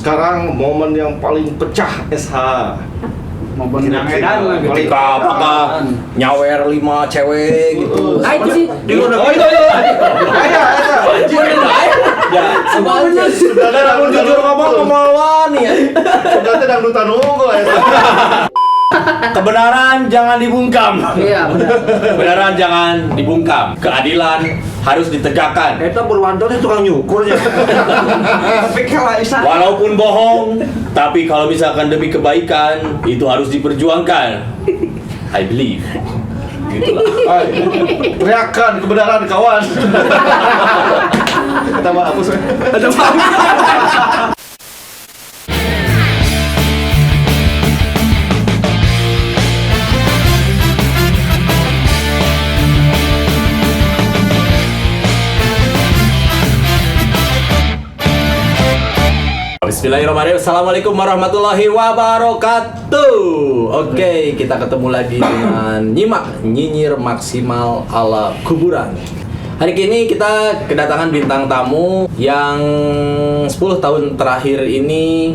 sekarang momen yang paling pecah SH. Momen Medan lah gitu. Ketika apakah nyawer 5 cewek gitu. Ah itu sih. Oh itu. Ya, semuanya sudah namun jujur ngomong kemauan ya. Sudah tidak nunggu Kebenaran jangan dibungkam. Iya benar. Kebenaran jangan dibungkam. Keadilan harus ditegakkan. Kita Purwanto itu tukang nyukur ya. Tapi kalau Walaupun bohong, tapi kalau misalkan demi kebaikan itu harus diperjuangkan. I believe. Gitulah. Teriakan kebenaran kawan. Kita mau hapus. Ada apa? Bismillahirrahmanirrahim. Assalamualaikum warahmatullahi wabarakatuh. Oke, kita ketemu lagi dengan nyinyir maksimal ala kuburan. Hari ini kita kedatangan bintang tamu yang 10 tahun terakhir ini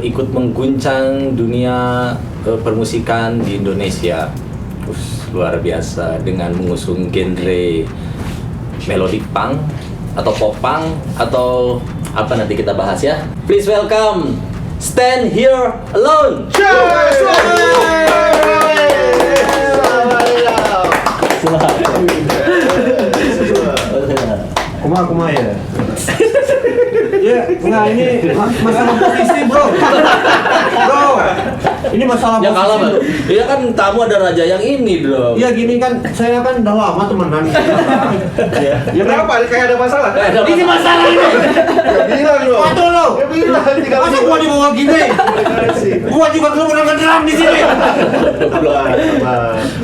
ikut mengguncang dunia permusikan di Indonesia. Luar biasa dengan mengusung genre melodic punk atau pop punk atau apa nanti kita bahas ya. Please welcome Stand Here Alone. Kumaha ya. Ya, enggak ini masalah posisi, Bro. Ini masalah Ya kalah, Bang. posisi. Iya kan tamu ada raja yang ini, Bro. Iya gini kan, saya kan udah lama temenan. Ya kenapa? Kayak ada masalah. Ini masalah ini. Ya bilang loh. Waduh lo. Ya bilang tinggal. Masa gua dibawa gini? Gua juga belum pernah ngederam di sini.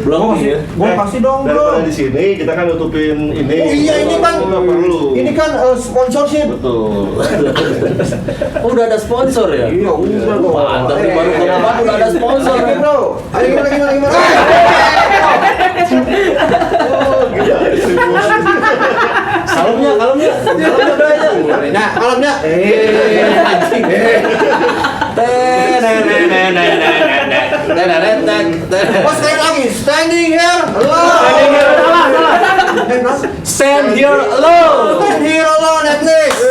Belum ya. Gua pasti dong, Bro. Daripada di sini kita kan nutupin ini. Oh iya ini kan Nggak perlu. ini kan sponsorship. Betul. Oh, udah ada sponsor ya? Iya, udah dong. Mantap nih, baru keluar udah ada sponsor. Ayo, Bro. Ayo gimana? Oh, gila. Kalemnya udah aja. Nah, malamnya. Anjing. Oh, sekali lagi. Standing here alone. Stand here alone. Stand here alone at least.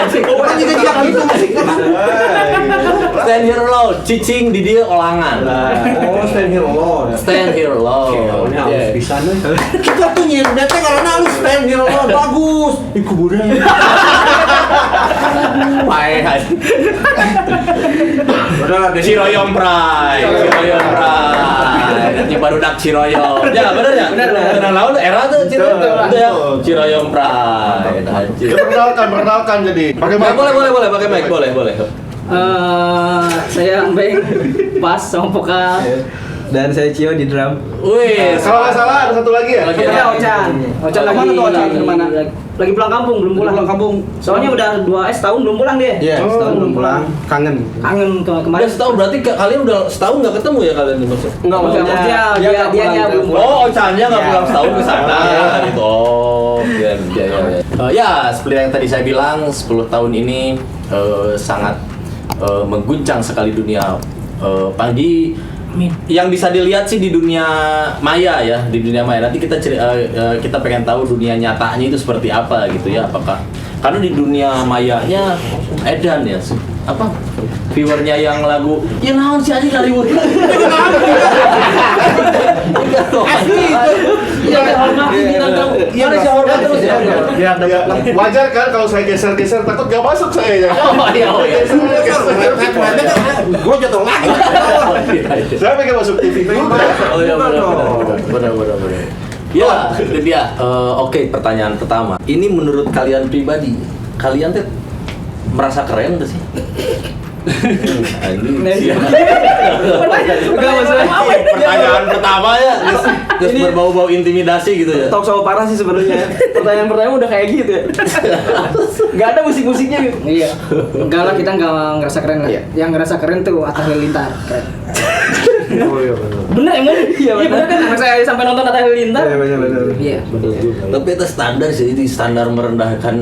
Kan juga dia gitu musiknya kan. Stand here alone. Cicing di dia olangan. Oh, stand here alone. Stand here alone. Ini harus bisa nih. Kita tuh nyirnya teh karena harus stand here alone bagus. Di kuburan. Baik. Udah Ciroyom Pride. Ini baru dak Ciroyom. Ya, bener ya? Bener lawan era tuh Ciroyom. Itu ya. Ciroyom Pride. Kita perkenalkan jadi. Pakai mic. Boleh pakai mic, boleh. Saya Ambeng, bass sama vokal. Dan saya Cio di drum. Wih, Kalau nggak salah ada satu lagi ya. Lagi Ya Ocan lagi Kemana tuh Ocan? kemana? Lagi pulang kampung, belum pulang. kampung. Soalnya udah 2 tahun belum pulang dia. Iya, setahun belum pulang. Kangen. Kangen kemarin. Udah setahun berarti kalian udah setahun nggak ketemu ya kalian maksud? Enggak maksudnya dia belum pulang. Oh, Ocanya nggak pulang setahun ke sana Iya. gitu. Oh, iya. Ya, seperti yang tadi saya bilang, 10 tahun ini sangat mengguncang sekali dunia pagi. Yang bisa dilihat sih di dunia maya ya, di dunia maya. Nanti kita pengen tahu dunia nyatanya itu seperti apa gitu ya, apakah karena di dunia mayanya edan ya apa viewernya yang lagu ya naon sih anjing Hollywood. Iya hormat bintang tamu. Iya sih hormat terus ya. Ya, wajar kan kalau saya geser-geser takut gak masuk saya ya. Oh iya. Gua jatuh lagi. Saya pengen masuk TV juga. Oh iya benar. Ya, itu dia. Oke, pertanyaan pertama. Ini menurut kalian pribadi, kalian tuh merasa keren nggak sih? Enggak masalah. Pertanyaan pertama ya, terus berbau-bau intimidasi gitu ya. Talk show parah sih sebenarnya. Pertanyaan pertama udah kayak gitu ya. Enggak ada musik-musiknya gitu. Iya. Enggak lah, kita enggak ngerasa keren lah. Iya. Yang ngerasa keren tuh Atta Halilintar. Keren. Oh iya benar. Bener emang? Iya bener kan? Anak saya sampai nonton Atta Halilintar. Iya benar. Iya. Tapi itu standar sih, itu standar merendahkan.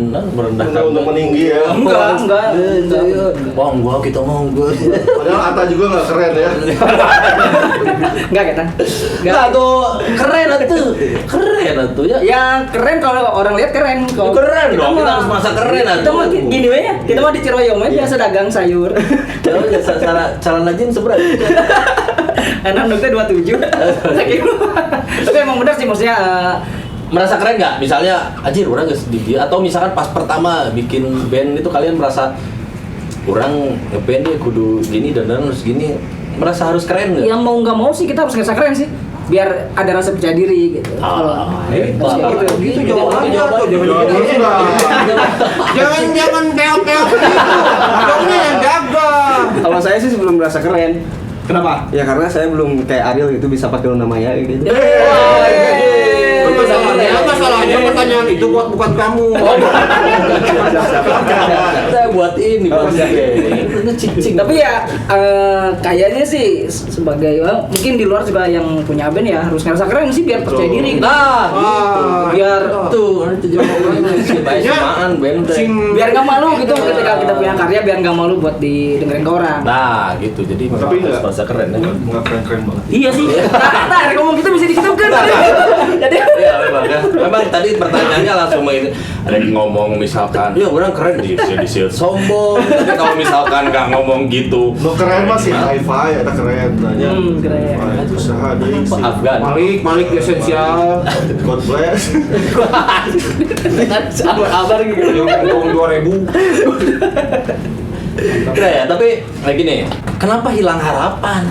Untuk meninggi ya. Enggak. Wah, enggak, kita mau enggak. Padahal Atta juga nggak keren ya. Enggak kita. Enggak tuh, keren atuh. Keren atuh ya. Ya keren kalau orang lihat keren. Kalau Keren dong, kita harus masa keren Kita atuh. mah gini we ya. Kita mah di Ciroyom aja biasa dagang sayur. Kalau cara najin seberat. Anak dokter 27. Tapi emang benar sih maksudnya Merasa keren nggak? Misalnya, anjir orang nggak sedih atau misalkan pas pertama bikin band itu kalian merasa orang ngeband ya kudu gini dan harus gini, merasa harus keren nggak? yang mau nggak mau sih kita harus ngerasa keren sih. Biar ada rasa percaya diri gitu. Hebat. Gitu jawabannya tuh, Jawabannya jangan keok-keok gitu. Jawabnya yang jaga. Kalau saya sih sebelum merasa keren. Kenapa? Ya karena saya belum kayak Ariel gitu bisa pakai Luna Maya gitu. Itu salahnya apa salahnya pertanyaan itu bukan kamu. Saya buat ini buat itu cicing. Tapi ya kayaknya sih sebagai mungkin di luar juga yang punya band ya harus ngerasa keren sih biar percaya diri. Nah, Biar tuh itu jawabannya sih baik samaan band. biar nggak malu gitu ketika kita punya karya biar nggak malu buat didengerin ke orang. Nah, gitu. Jadi Tapi memang harus nggak- merasa keren ya. Nggak keren-keren banget. Iya sih. Nah, ngomong gitu bisa dikitupkan. Jadi Iya memang ya. Memang tadi pertanyaannya langsung ini ada yang ngomong misalkan, ya orang keren di sombong. Tapi kalau misalkan nggak ngomong gitu, Lo keren masih hi-fi, ada keren. Tanya. keren. Usaha deh. Pak Afgan. Malik esensial. God bless. Abar gitu. Yang 2000. Nah ya, tapi kayak gini, kenapa hilang harapan?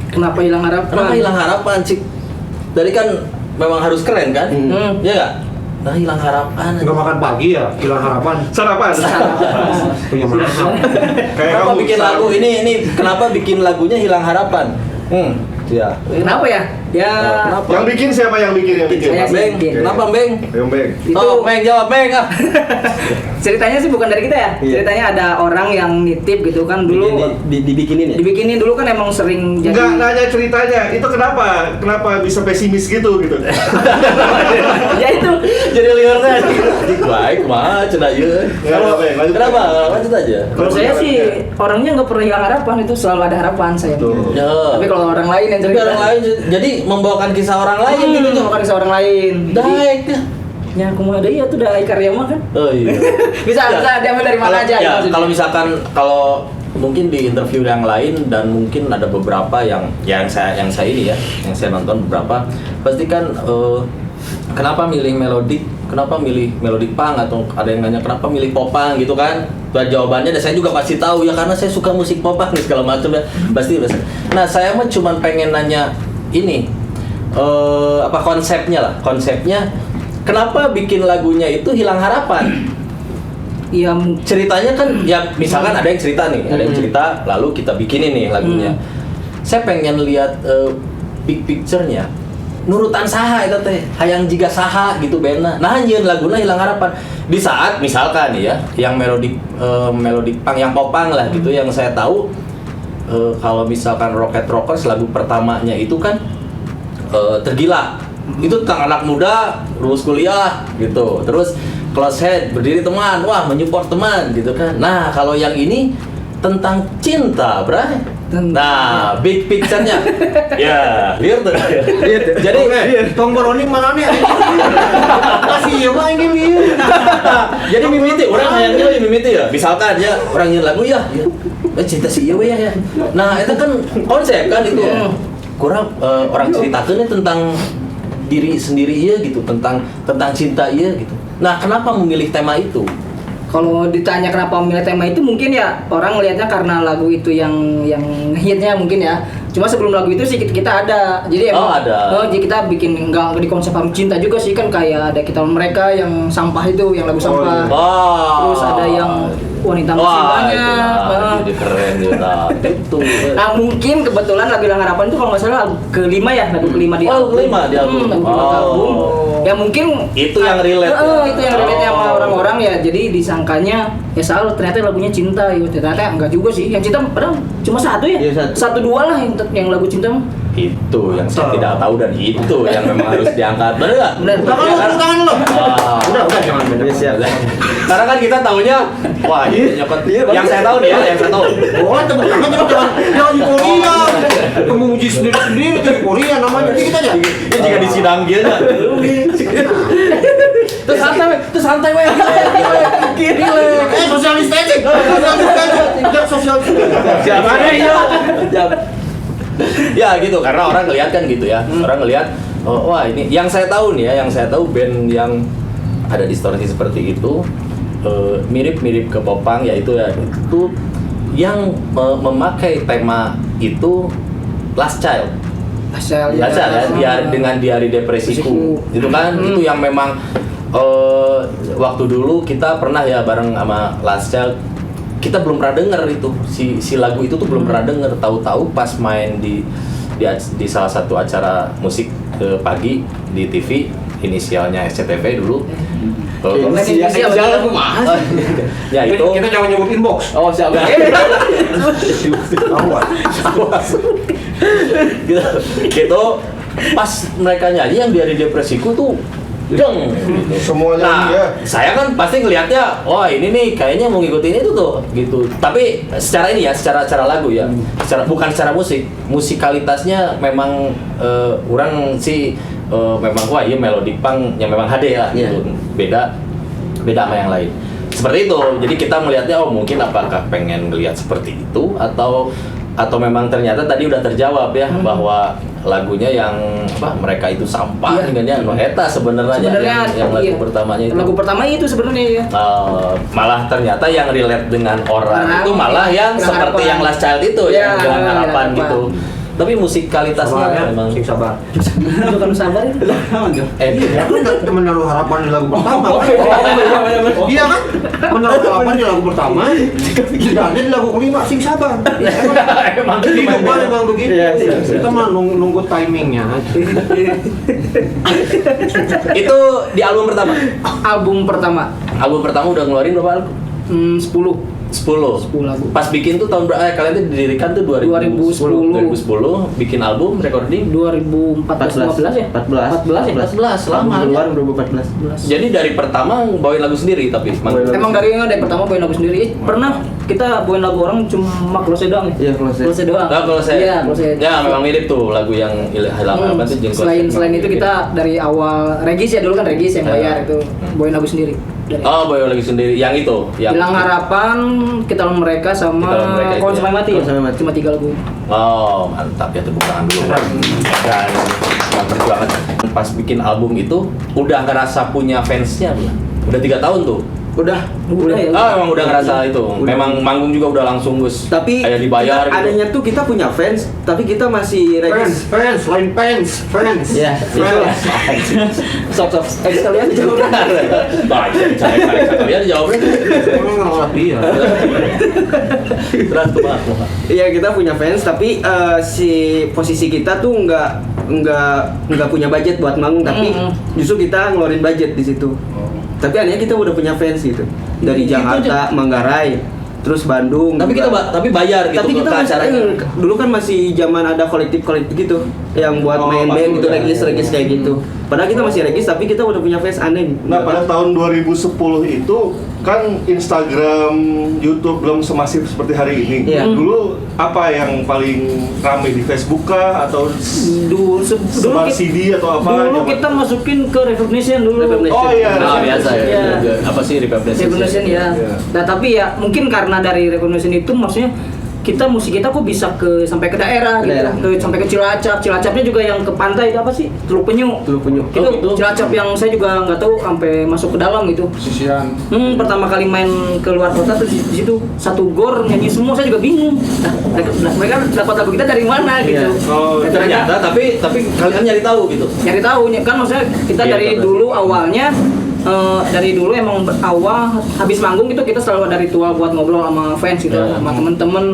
Kenapa hilang harapan? Kenapa hilang harapan sih? Tadi kan memang harus keren kan? Iya nggak? Nah hilang harapan. Enggak makan pagi ya, hilang harapan. Sarapan. Punya mahal. Kayak Kenapa kamu bikin sarapan. lagu ini kenapa bikin lagunya hilang harapan? Ya. Kenapa ya? Ya Kenapa? Yang bikin siapa yang bikin? Yang bikin? Saya sih. Beng, kenapa Beng? Yang Beng. itu Oh, Beng jawab Beng. Ah. ceritanya sih bukan dari kita ya. Iya. Ceritanya ada orang yang nitip gitu kan dulu. Dibikinin ya. Dibikinin dulu kan emang sering jadi. Enggak nanya ceritanya. Itu kenapa? Kenapa bisa pesimis gitu gitu? Ya itu. Jadi liarnya. Baik, mah cenah ieu. Kalau Beng, lanjut. Kenapa? Lanjut aja. Kalau saya sih orangnya nggak pernah hilang harapan, itu selalu ada harapan saya. Tuh. Ya. Tapi kalau orang lain yang Tapi cerita, orang lain jadi membawakan kisah orang lain gitu itu bukan kisah orang lain. Daik. Ya aku mau ada iya tuh udah karya mah kan. Oh iya. Bisa diambil dari mana aja. Ya, maksudnya. kalau misalkan kalau mungkin di interview yang lain dan mungkin ada beberapa yang saya ini ya, yang saya nonton beberapa pasti kan kenapa milih melodic, kenapa milih melodic punk atau ada yang nanya kenapa milih popang gitu kan? Dan jawabannya dan saya juga pasti tahu ya karena saya suka musik popang nih segala macam ya. Pasti. Nah, saya mah cuma pengen nanya ini apa konsepnya lah, konsepnya kenapa bikin lagunya itu hilang harapan? Iya, Ceritanya kan ya misalkan ada yang cerita nih, ada yang cerita lalu kita bikinin nih lagunya. Saya pengen lihat big picture-nya. Nurutan saha itu teh, hayang jiga saha gitu bena. Nah nyeun laguna hilang harapan. Di saat misalkan nih ya, yang melodic punk, yang popang lah gitu yang saya tahu kalau misalkan Rocket Rockers lagu pertamanya itu kan Tergila. Itu tentang anak muda lulus kuliah gitu. Terus Close Head, berdiri teman, wah menyupport teman gitu kan. Nah kalau yang ini tentang cinta, bray. Nah, big picture-nya, ya, lihat tuh. Jadi, Tongboroni mana nih? Masih ya mah ini lieu. jadi mimiti, orang hayangnya mimiti ya. Misalkan ya, orang nyanyi lagu ya, cinta si Iwe ya. Nah, itu kan konsep kan itu. Kurang orang ceritakannya tentang diri sendiri ya gitu, tentang cinta ya gitu. Nah, kenapa memilih tema itu? kalau ditanya kenapa memilih tema itu mungkin ya orang ngelihatnya karena lagu itu yang hitnya mungkin ya. Cuma sebelum lagu itu sih kita ada. Jadi emang ada. jadi kita bikin enggak di konsep harus cinta juga sih kan kayak ada kita mereka yang sampah itu yang lagu sampah. Wah. Terus ada yang wanita masih banyak. itu dia keren juga. Itu. Nah mungkin kebetulan lagu Hilang Harapan itu kalau nggak salah lagu kelima ya, lagu kelima di Oh, kelima di album. lagu kelima di album. Ya mungkin Itu yang relate ya? itu yang relate sama orang-orang ya. Jadi disangkanya ya salah, ternyata lagunya cinta ya. Ternyata enggak juga sih. Yang cinta padahal cuma satu ya. Iya, Satu dua lah yang lagu cinta mah. Itu yang saya tidak tahu dan itu yang memang harus diangkat. Benar nggak? Benar. Ya kan? Tangan lo. Ah. Udah jangan beda. Iya, siap. Karena kan kita taunya, wah ini nyokot. Yang saya tahu nih ya, yang saya tahu. Oh, tepuk tangan jangan di Korea. Memuji sendiri dari Korea namanya. Dikit aja. Ini jika disidang gitu. Terus santai weh. Sosialis estetik. Sosialis estetik. Siapa ya? Ya gitu, karena orang ngeliat kan gitu ya. Orang ngeliat, oh, wah ini yang saya tahu nih ya, yang saya tahu band yang ada distorsi seperti itu mirip-mirip ke Popang, yaitu ya itu yang memakai tema itu Last Child. Asal Last Child ya, dengan Diari Depresiku. Itu kan itu yang memang waktu dulu kita pernah ya bareng sama Last Child. Kita belum pernah denger itu si lagu itu tuh belum pernah denger, tahu-tahu pas main di salah satu acara musik pagi di TV, inisialnya SCTV dulu. Inisial aku mah. Ya itu Kita jangan nyebut inbox. Oh, siap. gitu pas mereka nyanyi yang Diari Depresiku tuh deng gitu. Semuanya Nah, ya. saya kan pasti ngelihatnya, wah ini nih kayaknya mau ngikutin itu tuh gitu. Tapi secara ini ya, secara lagu ya, bukan secara musik, musikalitasnya memang orang sih memang wah iya melodi punk yang memang HD lah gitu. Beda sama yang lain. Seperti itu. Jadi kita melihatnya oh mungkin apakah pengen ngelihat seperti itu atau memang ternyata tadi udah terjawab ya bahwa lagunya yang mereka itu sampah dengan yang eta sebenarnya yang lagu pertamanya itu. Lagu pertama itu sebenarnya ya. Malah ternyata yang relate dengan orang itu malah yang Hilang seperti Harapan. yang Last Child itu Ya, yang Hilang Harapan Harapan. gitu. Tapi musikalitasnya memang Sing sabar. Bukan sabar itu. Iya kan menaruh harapan di lagu pertama. Iya kan? Menaruh harapan di lagu pertama. Tidak ada di lagu kelima sing sabar. emang Jadi gitu. memang begitu. Kita mah nunggu timingnya. Itu di album pertama. Album pertama. Album pertama udah ngeluarin berapa album? 10 10 lagu. Pas bikin tuh tahun berapa? Kalian tuh didirikan tuh 2010 bikin album, recording 2014 15 ya? 14 ya? 14 lama. Keluar 2014. Jadi dari pertama bawain lagu sendiri tapi Emang dari pertama bawain lagu sendiri. Pernah kita bawain lagu orang cuma close doang ya? Iya, close. Close doang. Nah, kalau saya Iya, close. ya memang mirip tuh lagu yang Hilang Harapan tuh jeung Selain itu kita dari awal Regis ya, dulu kan Regis yang bayar itu bawain lagu sendiri. Dari Oh, bawain lagu sendiri yang itu, yang Hilang Harapan, Kita Lawan Mereka Kita Lawan sama Mereka itu Kalau ya. Sampai Mati. Kalau Sampai Mati. Cuma 3 lagu. Oh, mantap ya, tepuk tangan dulu. Dan perjuangan pas bikin album itu udah ngerasa punya fansnya belum? Udah 3 tahun tuh. Udah ya. Emang udah ngerasa itu. Memang manggung juga udah langsung Gus. Tapi kayak dibayar kita, gitu. adanya tuh kita punya fans, tapi kita masih regis. Lain fans. Ya, sok. Kalian jauh. Baik, kalian jawabnya. Orang ngerawat dia. Terus tuh Pak. Iya, kita punya fans, tapi si posisi kita tuh nggak punya budget buat manggung, tapi justru kita ngeluarin budget di situ. Tapi anehnya kita udah punya fans gitu. Dari Gitu Jakarta, Manggarai, terus Bandung. Tapi kita tapi bayar gitu tapi kita ke masih, acaranya. dulu kan masih zaman ada kolektif gitu yang buat main band gitu, regis kayak gitu. Padahal kita masih regis, tapi kita udah punya fans aneh. Nah, pada tahun 2010 itu kan Instagram, YouTube belum semasif seperti hari ini. Iya. Dulu apa yang paling ramai di Facebook kah atau Dulu Smart CD atau apa? Dulu kita masukin ke Recognition dulu. Recognition. Oh iya. Nah, biasa ya. Iya. Apa sih Recognition ya. Iya. Nah, tapi ya mungkin karena dari Recognition itu maksudnya musik kita kok bisa sampai ke daerah gitu. Daerah. Sampai ke Cilacapnya juga yang ke pantai itu apa sih? Teluk Penyu. Itu Oh, gitu. Cilacap yang saya juga nggak tahu sampai masuk ke dalam gitu. Sisian. Pertama kali main ke luar kota tuh di situ satu gor nyanyi semua, saya juga bingung. Nah, mereka dapat lagu kita dari mana gitu. Oh, Dan Ternyata tapi kalian nyari tahu gitu. nyari tahu kan, maksudnya kita Iya, dari betul. dulu awalnya dari dulu emang awal habis manggung gitu kita selalu ada ritual buat ngobrol sama fans gitu, sama temen-temen.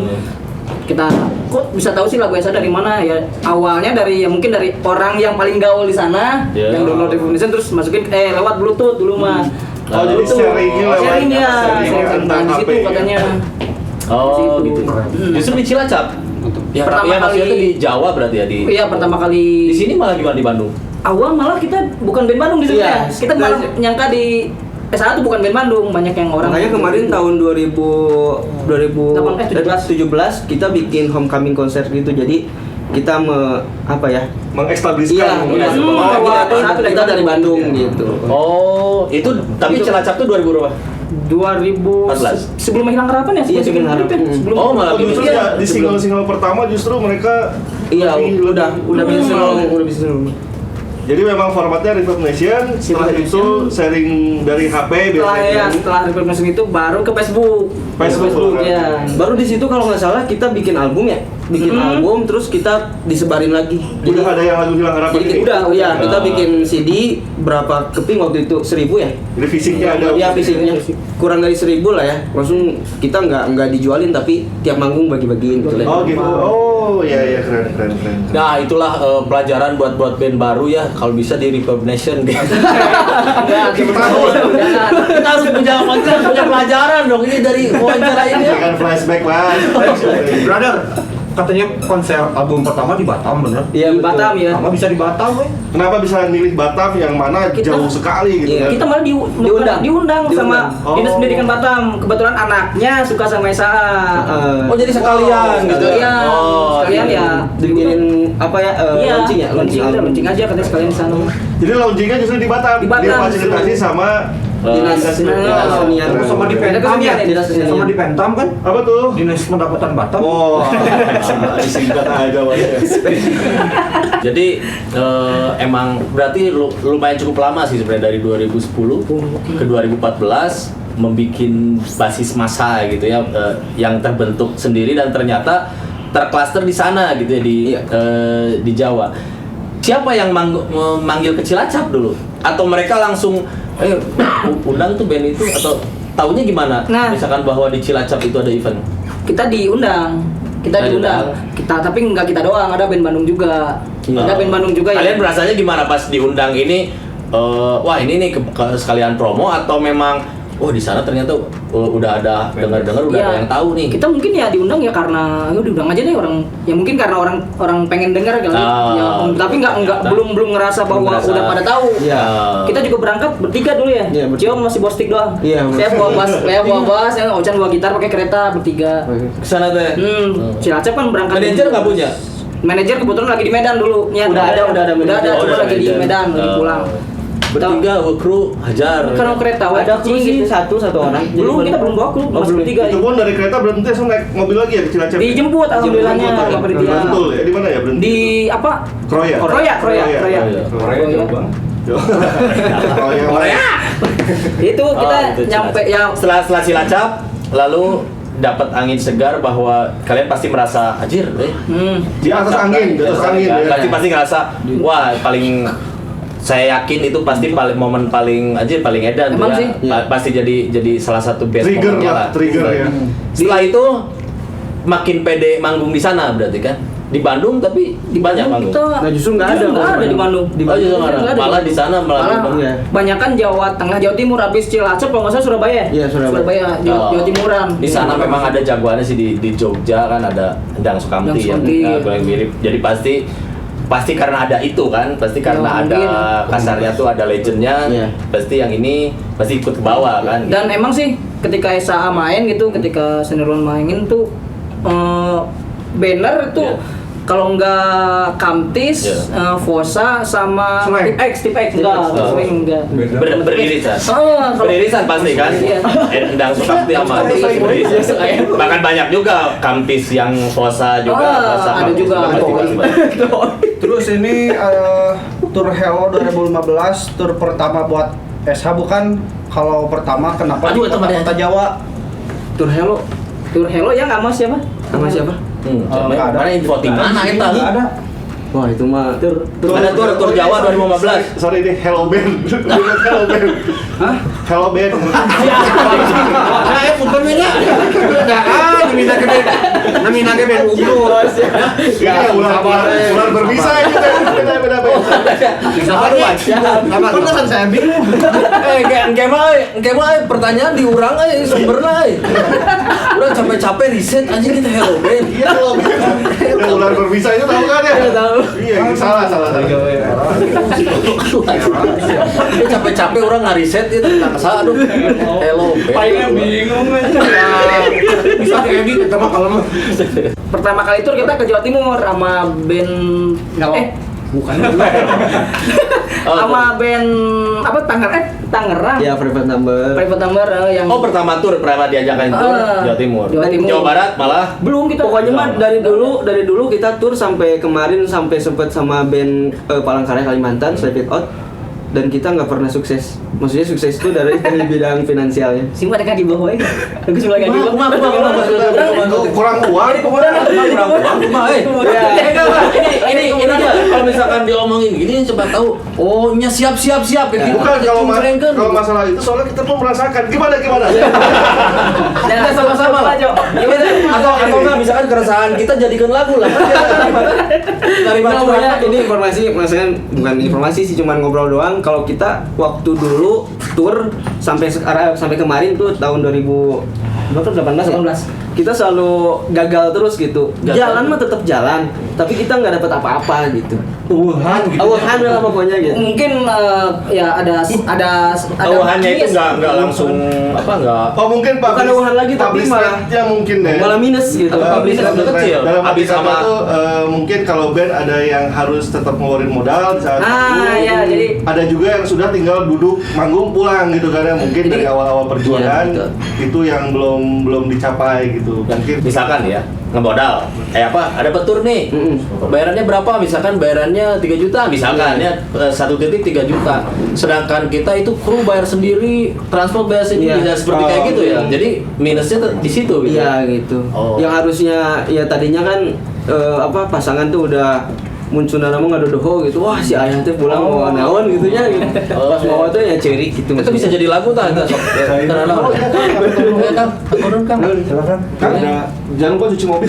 Kita kok bisa tahu sih lagu Esa dari mana ya? Awalnya dari ya mungkin dari orang yang paling gaul di sana, yang download Revolution terus masukin lewat Bluetooth dulu mah. Jadi sharingnya lewat sharingnya antar di situ HP. katanya. Oh Di situ. gitu. Justru di Cilacap. Ya, Pertama ya maksudnya kali- itu di Jawa berarti ya di. Iya pertama kali. Di sini malah gimana di Bandung? Awal malah kita bukan band Bandung di situ Iya, ya. Kita malah nyangka di S1 bukan band Bandung, banyak yang orang. Makanya kemarin tahun 2017 kita bikin homecoming konser gitu. Jadi kita Mengestabliskan iya, kita dari Bandung gitu. Oh, itu tapi Itu- Cilacap tuh 2000 berapa? 2000 14. sebelum hilang harapan ya? Iya, sebelum Hilang Harapan. Harapan. Sebelum Oh, malah Justru gitu. ya, di single-single pertama justru mereka Iya, lebih- udah bisa udah bisa. Jadi memang formatnya Reverb Nation, setelah Reverb itu sharing dari HP setelah Reverb Nation itu baru ke Facebook. Facebook, ya. Baru di situ kalau nggak salah kita bikin album ya, album terus kita disebarin lagi. Udah ada yang lagu Hilang Harapan Jadi ini. udah, ya kita bikin CD berapa keping waktu itu 1000 ya? Jadi fisiknya ada. Ya fisiknya kurang dari 1000 lah ya. Langsung kita nggak dijualin tapi tiap manggung bagi-bagiin gitu. Oh gitu. Oh iya keren. Nah, itulah pelajaran buat band baru ya. Kalau bisa di Reverb Nation gitu. Enggak, Kita harus punya pelajaran dong ini dari wawancara ini ya. Bukan flashback mas. Brother, katanya konser album pertama di Batam bener? Iya, di betul. Batam ya. Sama bisa di Batam, weh. Kenapa bisa milih Batam yang mana Kita- jauh sekali gitu Iya, kan? Kita malah diundang sama Oh. Dinas Pendidikan Batam. Kebetulan anaknya suka sama Esa. Oh, jadi sekalian gitu. Sekalian, Oh, sekalian ya. Dibikinin apa ya? Launching ya, launching album. aja katanya sekalian di sana. Jadi launchingnya justru di Batam. Di Batam. Difasilitasi sama Dinas Dinas Kesenian. Sama di Ada Pentam ya? kesenian ya? Dinas kesenian. Sama di Pentam kan? apa tuh? Dinas Pendapatan Batam. Oh, disingkat aja mas. Jadi emang berarti lumayan cukup lama sih sebenarnya dari 2010 ke 2014 membikin basis massa gitu ya yang terbentuk sendiri dan ternyata terklaster di sana gitu ya di Jawa. Siapa yang manggil ke Cilacap dulu? Atau mereka langsung undang tuh band itu atau taunya gimana? Nah. Misalkan bahwa di Cilacap itu ada event. Kita diundang. Kita tapi nggak kita doang, ada band Bandung juga. Ada band Bandung juga Kalian berasanya gimana pas diundang ini? Wah ini nih sekalian promo atau memang di sana ternyata udah ada dengar-dengar udah ada yang tahu nih. Kita mungkin ya diundang ya karena diundang aja deh orang. Ya mungkin karena orang pengen dengar kali. Tapi nggak belum ngerasa bahwa udah pada tahu. Iya. Kita juga berangkat bertiga dulu ya. Iya, bertiga. Cio masih bawa stick doang. Iya, Saya bawa bass, yang Ocan bawa gitar pakai kereta bertiga. Kesana teh. Cilacap kan berangkat. Manajer nggak punya? Manajer kebetulan lagi di Medan dulu. Ya, Udah ada manajer. cuma lagi di Medan, lagi pulang. Bertiga kru hajar. Kalau kereta Ada kru sih sih satu orang. belum, kita belum bawa kru, masih bertiga. Itu pun dari kereta berhenti langsung naik mobil lagi ya ke Cilacap. Dijemput alhamdulillahnya sama panitia. Betul ya. Di mana ya berhenti? Di apa? Kroya. Kroya. Kroya. Itu kita itu nyampe Cilacap. yang setelah Cilacap lalu dapat angin segar bahwa kalian pasti merasa anjir Di atas angin ya. pasti ngerasa wah paling saya yakin itu pasti momen paling edan tuh Emang ya. sih? Pasti jadi salah satu best Trigger momennya lah, trigger ya. Setelah itu makin pede manggung di sana berarti kan di Bandung tapi banyak manggung. Nah, justru nggak ada di Bandung. Oh, justru nggak ada. Malah di sana Malah Iya. banyakan Jawa Tengah, Jawa Timur, habis Cilacap kalau nggak salah Surabaya. Iya, Surabaya. Jawa Timuran. Di sana memang ada jagoannya sih di Jogja kan ada Endang Sukamti Endang yang Sukamti. yang mirip. Jadi pasti karena ada itu kan, pasti karena Ya, ada mungkin. kasarnya tuh ada legendnya, Iya. pasti yang ini pasti ikut ke bawah kan. Dan emang sih ketika SA main gitu, ketika Seniorwan mainin tuh banner tuh Iya. kalau nggak Kamtis, Fosa sama Slang. Steve X enggak, Oh. Slang enggak. Beririsan. Oh, kalau- Beririsan pasti kan. Iya. Endang Sukamti sama itu pasti beririsan. Bahkan banyak juga Kampis yang Fosa juga, Fosa ada Kampis juga. pasti banyak. Terus ini tur Hello 2015 tur pertama buat SH bukan? Kalau pertama kenapa Aduh, di itu mana? kota Jawa? Tur Hello Tur Hello yang sama siapa? sama siapa? Nggak ada. Mana info tim mana kita? Nggak ada. Wah itu mah Ada tur Jawa 2015. Sorry ini Hello Band. Hello Band. Hah? Hello Band. Nah, punten nya. Namina ge ben ugro. Ya, ular berbisa itu beda. Sabar aja. Beneran saya bingung. Engke mah pertanyaan diurang sumberna Udah capek-capek riset aja kita Hello Band. Iya Hello Band. Yang ular berbisa itu tahu kan ya? Tahu. Iya, salah. Ini capek-capek orang ngariset itu tentang salah aduh. Hello Band. Paling bingung aja. Bisa edit eta mah kalau mah. Pertama kali tur kita ke Jawa Timur sama band bukan. Sama band apa Tangerang. ya private number. Private number yang Oh pertama tur pernah diajakan tur Jawa Timur. Jawa Timur. Jawa Barat malah Belum kita. Pokoknya mah dari dulu kita tur sampai kemarin sampai sempet sama band Palangkaraya Kalimantan, Slap It Out, dan kita nggak pernah sukses. Maksudnya sukses itu dari bidang finansialnya. Sing ada kaki bawah ya. Aku cuma kaki bawah. Kurang uang. Ini aja kalau misalkan diomongin gini coba tahu. Oh, nya siap kayak gitu. Bukan kalau masalah itu soalnya kita pun merasakan gimana. Kita sama-sama lah. Atau enggak misalkan keresahan kita jadikan lagu lah. Dari Pokoknya ini informasi, maksudnya bukan informasi sih, cuma ngobrol doang. Kalau kita waktu dulu tur sampai sekarang sampai kemarin tuh tahun 2018 kita selalu gagal terus gitu. Jalan mah tetap jalan, tapi kita nggak dapat apa-apa gitu. Awahan lah pokoknya gitu. Mungkin ya ada Tawahannya itu nggak langsung nggak. Oh mungkin Pak. Bukan awahan lagi, tapi malah mungkin deh. malah minus gitu. Publish rate kecil. Dalam arti Habis kata sama tuh mungkin kalau band ada yang harus tetap ngeluarin modal di saat ya jadi ada juga yang sudah tinggal duduk manggung pulang gitu karena mungkin dari awal-awal perjuangan Iya, itu yang belum dicapai gitu. Mungkin misalkan ya ngemodal ada petur nih bayarannya berapa misalkan bayarannya 3 juta misalkan ya satu titik 3 juta sedangkan kita itu kru bayar sendiri transport bayar sendiri Iya. ya seperti kayak gitu ya jadi minusnya di situ gitu. Iya gitu. Oh. Yang harusnya ya tadinya kan pasangan tuh udah muncul nama nggak dodoho gitu. Wah si ayah tuh pulang mau naon gitu ya. Gitu. Pas mau tuh ya cerik gitu. Itu bisa jadi lagu tak? Turun Kang. silakan. Jangan lupa cuci mobil.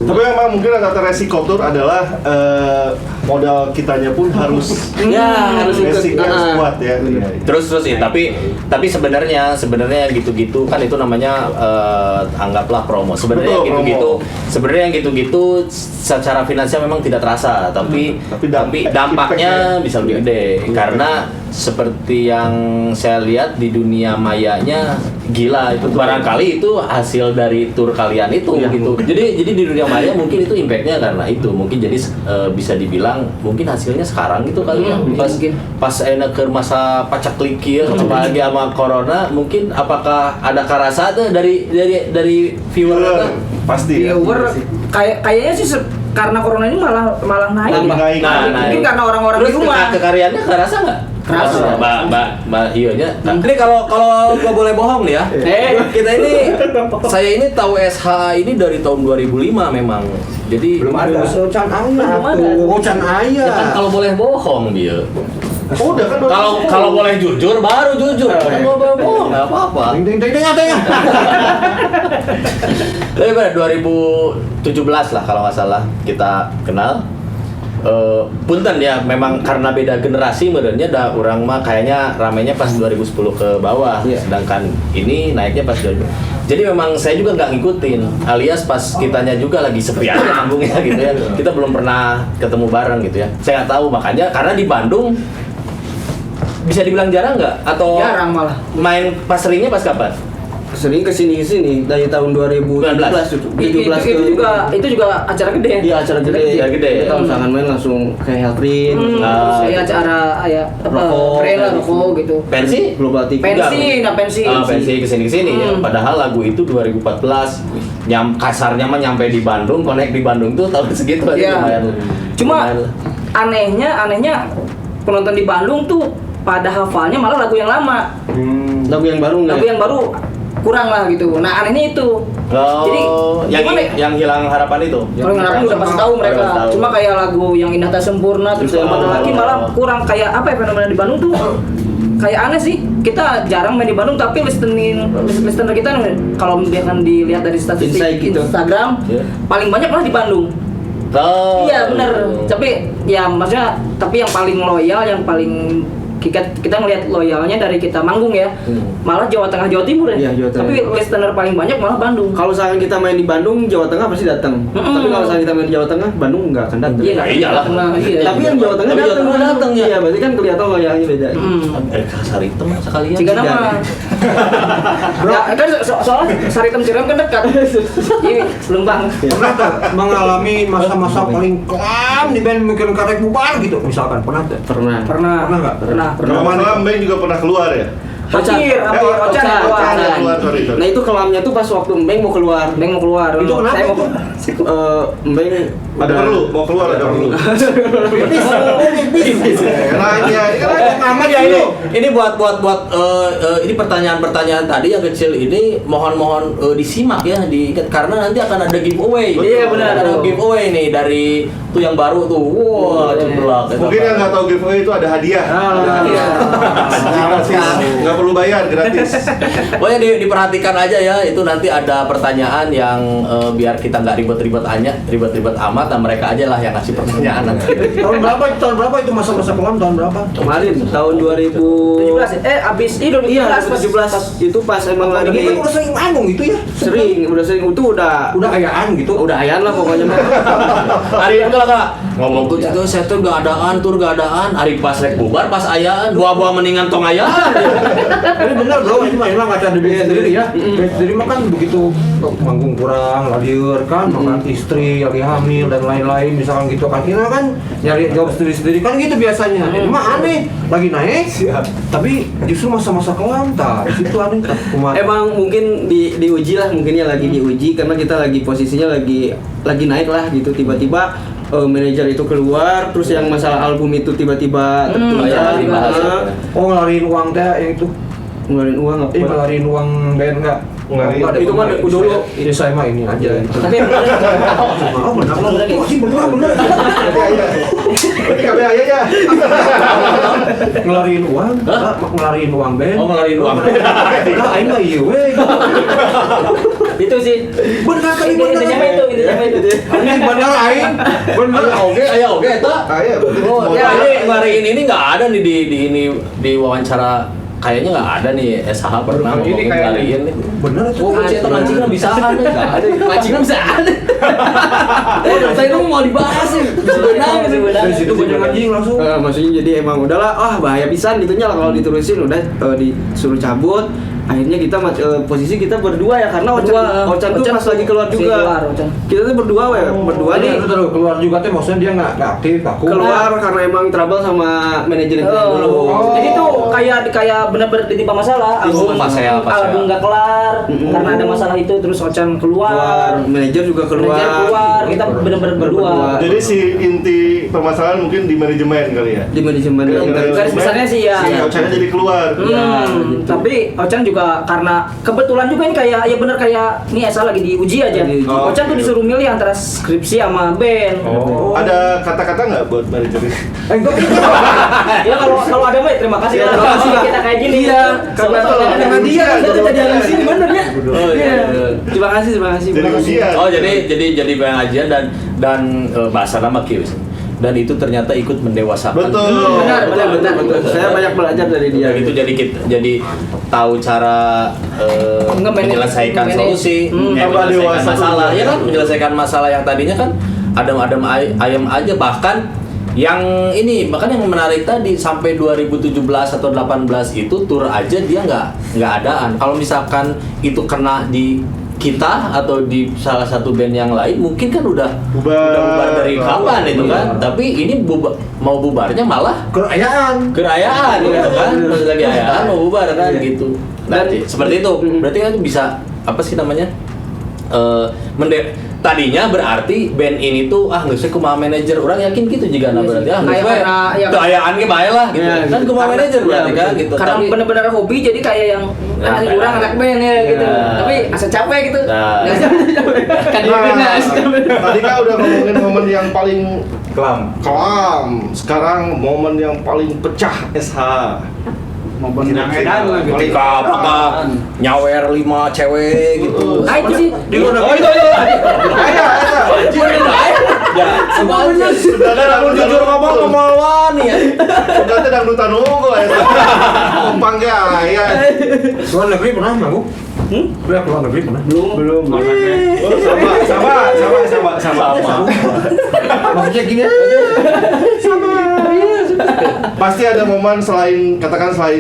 Tapi memang mungkin rata resiko tur adalah modal kitanya pun harus harus resikonya kuat ya. Terus sih tapi sebenarnya gitu-gitu kan itu namanya anggaplah promo. Sebenarnya Betul, yang gitu-gitu secara finansial memang tidak terasa tapi dampaknya bisa lebih gede karena seperti yang saya lihat di dunia mayanya gila itu barangkali itu hasil dari tur kalian itu gitu. Jadi di dunia maya mungkin itu impactnya karena itu mungkin jadi bisa dibilang mungkin hasilnya sekarang gitu kali ya pas enak ke masa pacak likir apalagi sama corona mungkin apakah ada karasa tuh dari viewer itu? Pasti ya. viewer kayaknya sih karena corona ini malah naik. Naik. Mungkin karena orang-orang di Terus rumah. kekaryanya kerasa nggak? Kerasa. Mbak Ionya. Ini kalau gua boleh bohong nih ya. Saya ini tahu SH ini dari tahun 2005 memang. Jadi Belum ada. Can aya. Ya kan kalau boleh bohong dia. Udah kan Kalau boleh jujur baru jujur. Kalau boleh bohong nggak apa-apa. Ding. Tapi pada 2017 lah kalau nggak salah kita kenal. Punten ya, memang karena beda generasi sebenarnya dah orang mah kayaknya ramainya pas 2010 ke bawah, sedangkan ini naiknya pas 2000. Jadi memang saya juga nggak ngikutin, alias pas kitanya juga lagi sepi aja manggungnya gitu ya. Kita belum pernah ketemu bareng gitu ya. Saya nggak tahu makanya karena di Bandung bisa dibilang jarang nggak atau Jarang malah. main pas seringnya pas kapan? Sering kesini dari tahun 2017 Itu juga acara gede. Iya acara gede. Kita misalkan main langsung kayak Helprin, Saya acara rokok gitu. Pensi? Global TV. Pensi. Pensi kesini ya. Padahal lagu itu 2014 kasarnya mah nyampe di Bandung, connect di Bandung tuh tahun segitu aja Iya. lumayan. Cuma anehnya penonton di Bandung tuh pada hafalnya malah lagu yang lama. Lagu yang baru nggak? Lagu yang baru kurang lah gitu. Nah anehnya itu. Jadi yang gimana ya? yang hilang harapan itu. Kalau yang harapan udah pasti tahu mereka. Udah tahu. Cuma kayak lagu yang Indah Tak Sempurna terus yang Patah Lagi malah kurang kayak apa ya fenomena di Bandung tuh. Kayak aneh sih. Kita jarang main di Bandung tapi listener kita kalau misalkan dilihat dari statistik Insight gitu. Instagram Iya. paling banyak malah di Bandung. Oh. Iya benar. Tapi ya maksudnya tapi yang paling loyal, yang paling kita ngelihat loyalnya dari kita manggung ya. Malah Jawa Tengah, Jawa Timur ya. Iya, Jawa Tengah. Tapi listener paling banyak malah Bandung. Kalau misalkan kita main di Bandung, Jawa Tengah pasti datang. Tapi kalau misalkan kita main di Jawa Tengah, Bandung nggak akan datang. Iya, iyalah. Iya. Tapi yang Jawa Tengah Tapi Jawa Tengah datang ya. Iya, berarti kan kelihatan loyalnya beda. Saritem sekalian. Jika nama ya, kan soalnya Saritem Cirebon kan dekat. Ini Lembang. Pernah tak mengalami masa-masa paling kelam di band mungkin karek bubar gitu misalkan pernah tak? Pernah. Pernah. Pernah nggak? Pernah. Nama Bang juga pernah keluar ya? Hampir, Ocan keluar. keluar, sorry. Nah itu kelamnya tuh pas waktu Mbeng mau keluar. Beng mau keluar. Itu kenapa Saya mau itu? Mbeng Ada perlu, mau keluar ada perlu. Nah, ya, ini kan Aman ya ini. Ini buat ini pertanyaan-pertanyaan tadi yang kecil ini mohon disimak ya karena nanti akan ada giveaway. Iya, benar. Ada giveaway nih dari tuh yang baru tuh. Wah, ceblak. mungkin yang nggak tahu giveaway itu ada hadiah. Ada hadiah. Gratis. Nggak perlu bayar, gratis. Pokoknya diperhatikan aja ya, itu nanti ada pertanyaan yang biar kita nggak ribet-ribet amat, dan mereka aja lah yang ngasih pertanyaan nanti. Tahun berapa itu masa-masa kelam tahun berapa? kemarin tahun 17 abis itu Iya, 2017 itu pas emang lagi Ini kan udah sering manggung gitu ya? udah sering itu udah Ayaan gitu? udah ayan lah pokoknya mah. Hari itu lah kak ngomong tuh itu saya tuh gak adaan hari pas rek bubar pas ayaan buah-buah mendingan tong ayaan. Ini benar bro, ini mah emang ada di band sendiri ya. Band sendiri mah kan begitu manggung kurang, ladiur kan, makan istri, lagi hamil dan lain-lain misalkan gitu kan. Kita kan nyari job sendiri-sendiri kan gitu biasanya. Ini mah aneh, lagi naik. Tapi justru masa-masa kelam tak, di situ aneh tak. Emang mungkin diuji lah, mungkin ya lagi diuji karena kita lagi posisinya lagi naik lah gitu, tiba-tiba manajer itu keluar, terus yang masalah album itu tiba-tiba tertunda. dibahas. Oh ngelarin uang teh yang itu. Ngeluarin uang apa? Ngelarin uang band enggak? Ngelarin. Ada Itu mah pemain. dulu. Ya saya mah ini aja. Tapi Oh benar loh. Oh sih benar. Berarti kami ayah ya. Ngelarin uang? Ngelarin uang band? Oh, ngelarin uang. Nah, aing mah iya we. itu sih Benar kali intinya mah itu. Ini benar aing. Benar. Oke, eta. Ayah, berarti Oh, mau ya, tanya. ini nggak ada nih di wawancara, kayaknya nggak ada nih SH pernah Ini ngomongin kayak- ngariin nih. Benar itu. Oh, cerita mancingnya bisa ada, nggak ada. Mancingnya bisa ada. Oh, saya itu mau dibahas sih. Dari situ banyak anjing langsung. Maksudnya jadi emang udahlah, bahaya pisan gitunya lah kalau diterusin udah disuruh cabut. Akhirnya kita posisi kita berdua ya karena Ocan tuh pas lagi keluar juga. Kita tuh berdua berdua nih. Jadi terus keluar juga teh maksudnya dia nggak aktif aku. Keluar karena emang trouble sama manajer kita dulu. Jadi tuh kayak benar-benar ditimpa masalah. Oh, pasel. Album nggak kelar karena ada masalah itu, terus Ocan keluar. Manajer juga Manajer keluar, kita benar-benar berdua. Jadi si inti permasalahan mungkin di manajemen kali ya. Di manajemen Garis besarnya sih ya. Si Ocannya jadi keluar. Tapi Ocan juga karena kebetulan juga ini kayak ya bener kayak nih Esa lagi diuji aja. Lagi diuji. Ocan tuh disuruh milih antara skripsi sama band. Oh. Ada kata-kata nggak buat manajer? Ya kalau ada mah ya terima kasih lah. Terima kasih lah. Kita kayak gini. Iya, karena karena dia kita jadi di sini bener ya. Oh, iya. Terima kasih. Jadi ujian. Oh, jadi pengajian dan bahasa nama kius. Dan itu ternyata ikut mendewasakan. Betul. Benar. Saya banyak belajar dari dia. Gitu jadi tahu cara menyelesaikan Manage. solusi, Tambah menyelesaikan dewasa masalah, dulu. ya kan, menyelesaikan masalah yang tadinya kan adem-adem ayam aja, bahkan yang menarik tadi sampai 2017 atau 18 itu tur aja dia nggak adaan. Kalau misalkan itu kena di kita atau di salah satu band yang lain mungkin kan udah bubar dari kapan itu kan, tapi ini mau bubarnya malah kerayaan gitu kan, lagi ayaan mau bubar kan gitu. Nah, seperti itu berarti kan bisa apa sih namanya, tadinya berarti band ini tuh nggak usah kumaha manajer, orang yakin gitu juga nah berarti Kayak karena ya, itu ayaan ge bae lah gitu. Ya, Kan kumaha manajer berarti kan gitu. karena Tapi benar-benar hobi jadi kayak yang orang anak band ya gitu. Tapi asa capek gitu. Nah. Kan Nah, tadi kan udah ngomongin momen yang paling Kelam. kelam. Sekarang momen yang paling pecah SH. Momen yang edan lah gitu. ketika apakah nyawer 5 cewek gitu. Nah itu sih. Oh itu. Ya, semuanya sudah ada jujur ngomong kemauan ya. Sudah teh dangdut nunggu eta. Umpang ge aya. Luar negeri pernah manggung? Udah keluar negeri pernah? Belum. Oh, sama. Maksudnya gini Pasti ada momen selain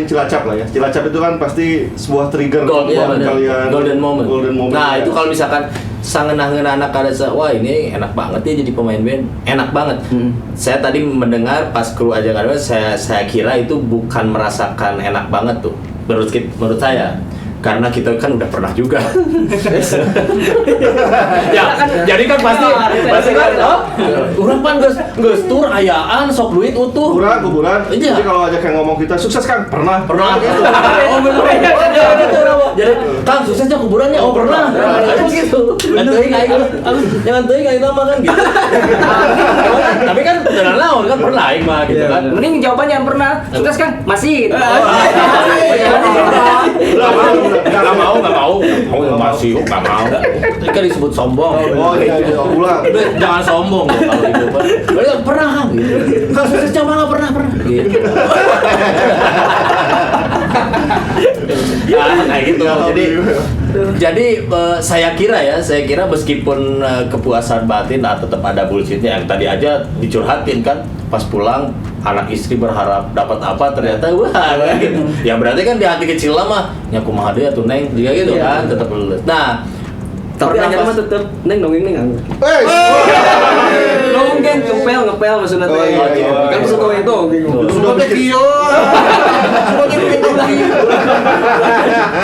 Cilacap lah ya. Cilacap itu kan pasti sebuah trigger buat kalian. Golden moment. Nah, ya. itu kalau misalkan sangeunah-ngeunah anak ada wah ini enak banget ya jadi pemain band. Enak banget. Saya tadi mendengar pas kru aja kan saya kira itu bukan merasakan enak banget tuh. Menurut saya. Karena kita kan udah pernah juga. Ya, jadi kan pasti kan urang pan geus tur ayaan sok duit utuh. Kuburan. Iya. Jadi kalau aja kayak ngomong kita sukses Kang, pernah Gitu. Oh bener. Jadi Kang suksesnya kuburannya pernah. Gitu. Jangan teuing aing mah kan gitu. Tapi kan beneran naon kan pernah aing mah gitu kan. Mending jawabannya yang pernah. Sukses kan? Masih gitu. Nggak mau masih nggak mau. Itu kan disebut sombong. Oh iya, ulang. Jangan sombong loh kalau itu. Berarti pernah kan gitu. Kalau suksesnya mah nggak pernah. Gitu. Ya kayak gitu. Jadi saya kira meskipun kepuasan batin tetap ada bullshitnya. Yang tadi aja dicurhatin kan pas pulang anak istri berharap dapat apa ternyata wah gitu. Ya berarti kan di hati kecil mah ya kumaha deui atuh neng dia gitu kan tetap lulus. Nah, Tapi aja mah tetep neng dongeng neng. Dongeng ngepel maksudnya Oh, teh. iya. Kan maksud dongeng tuh. Sudah bikin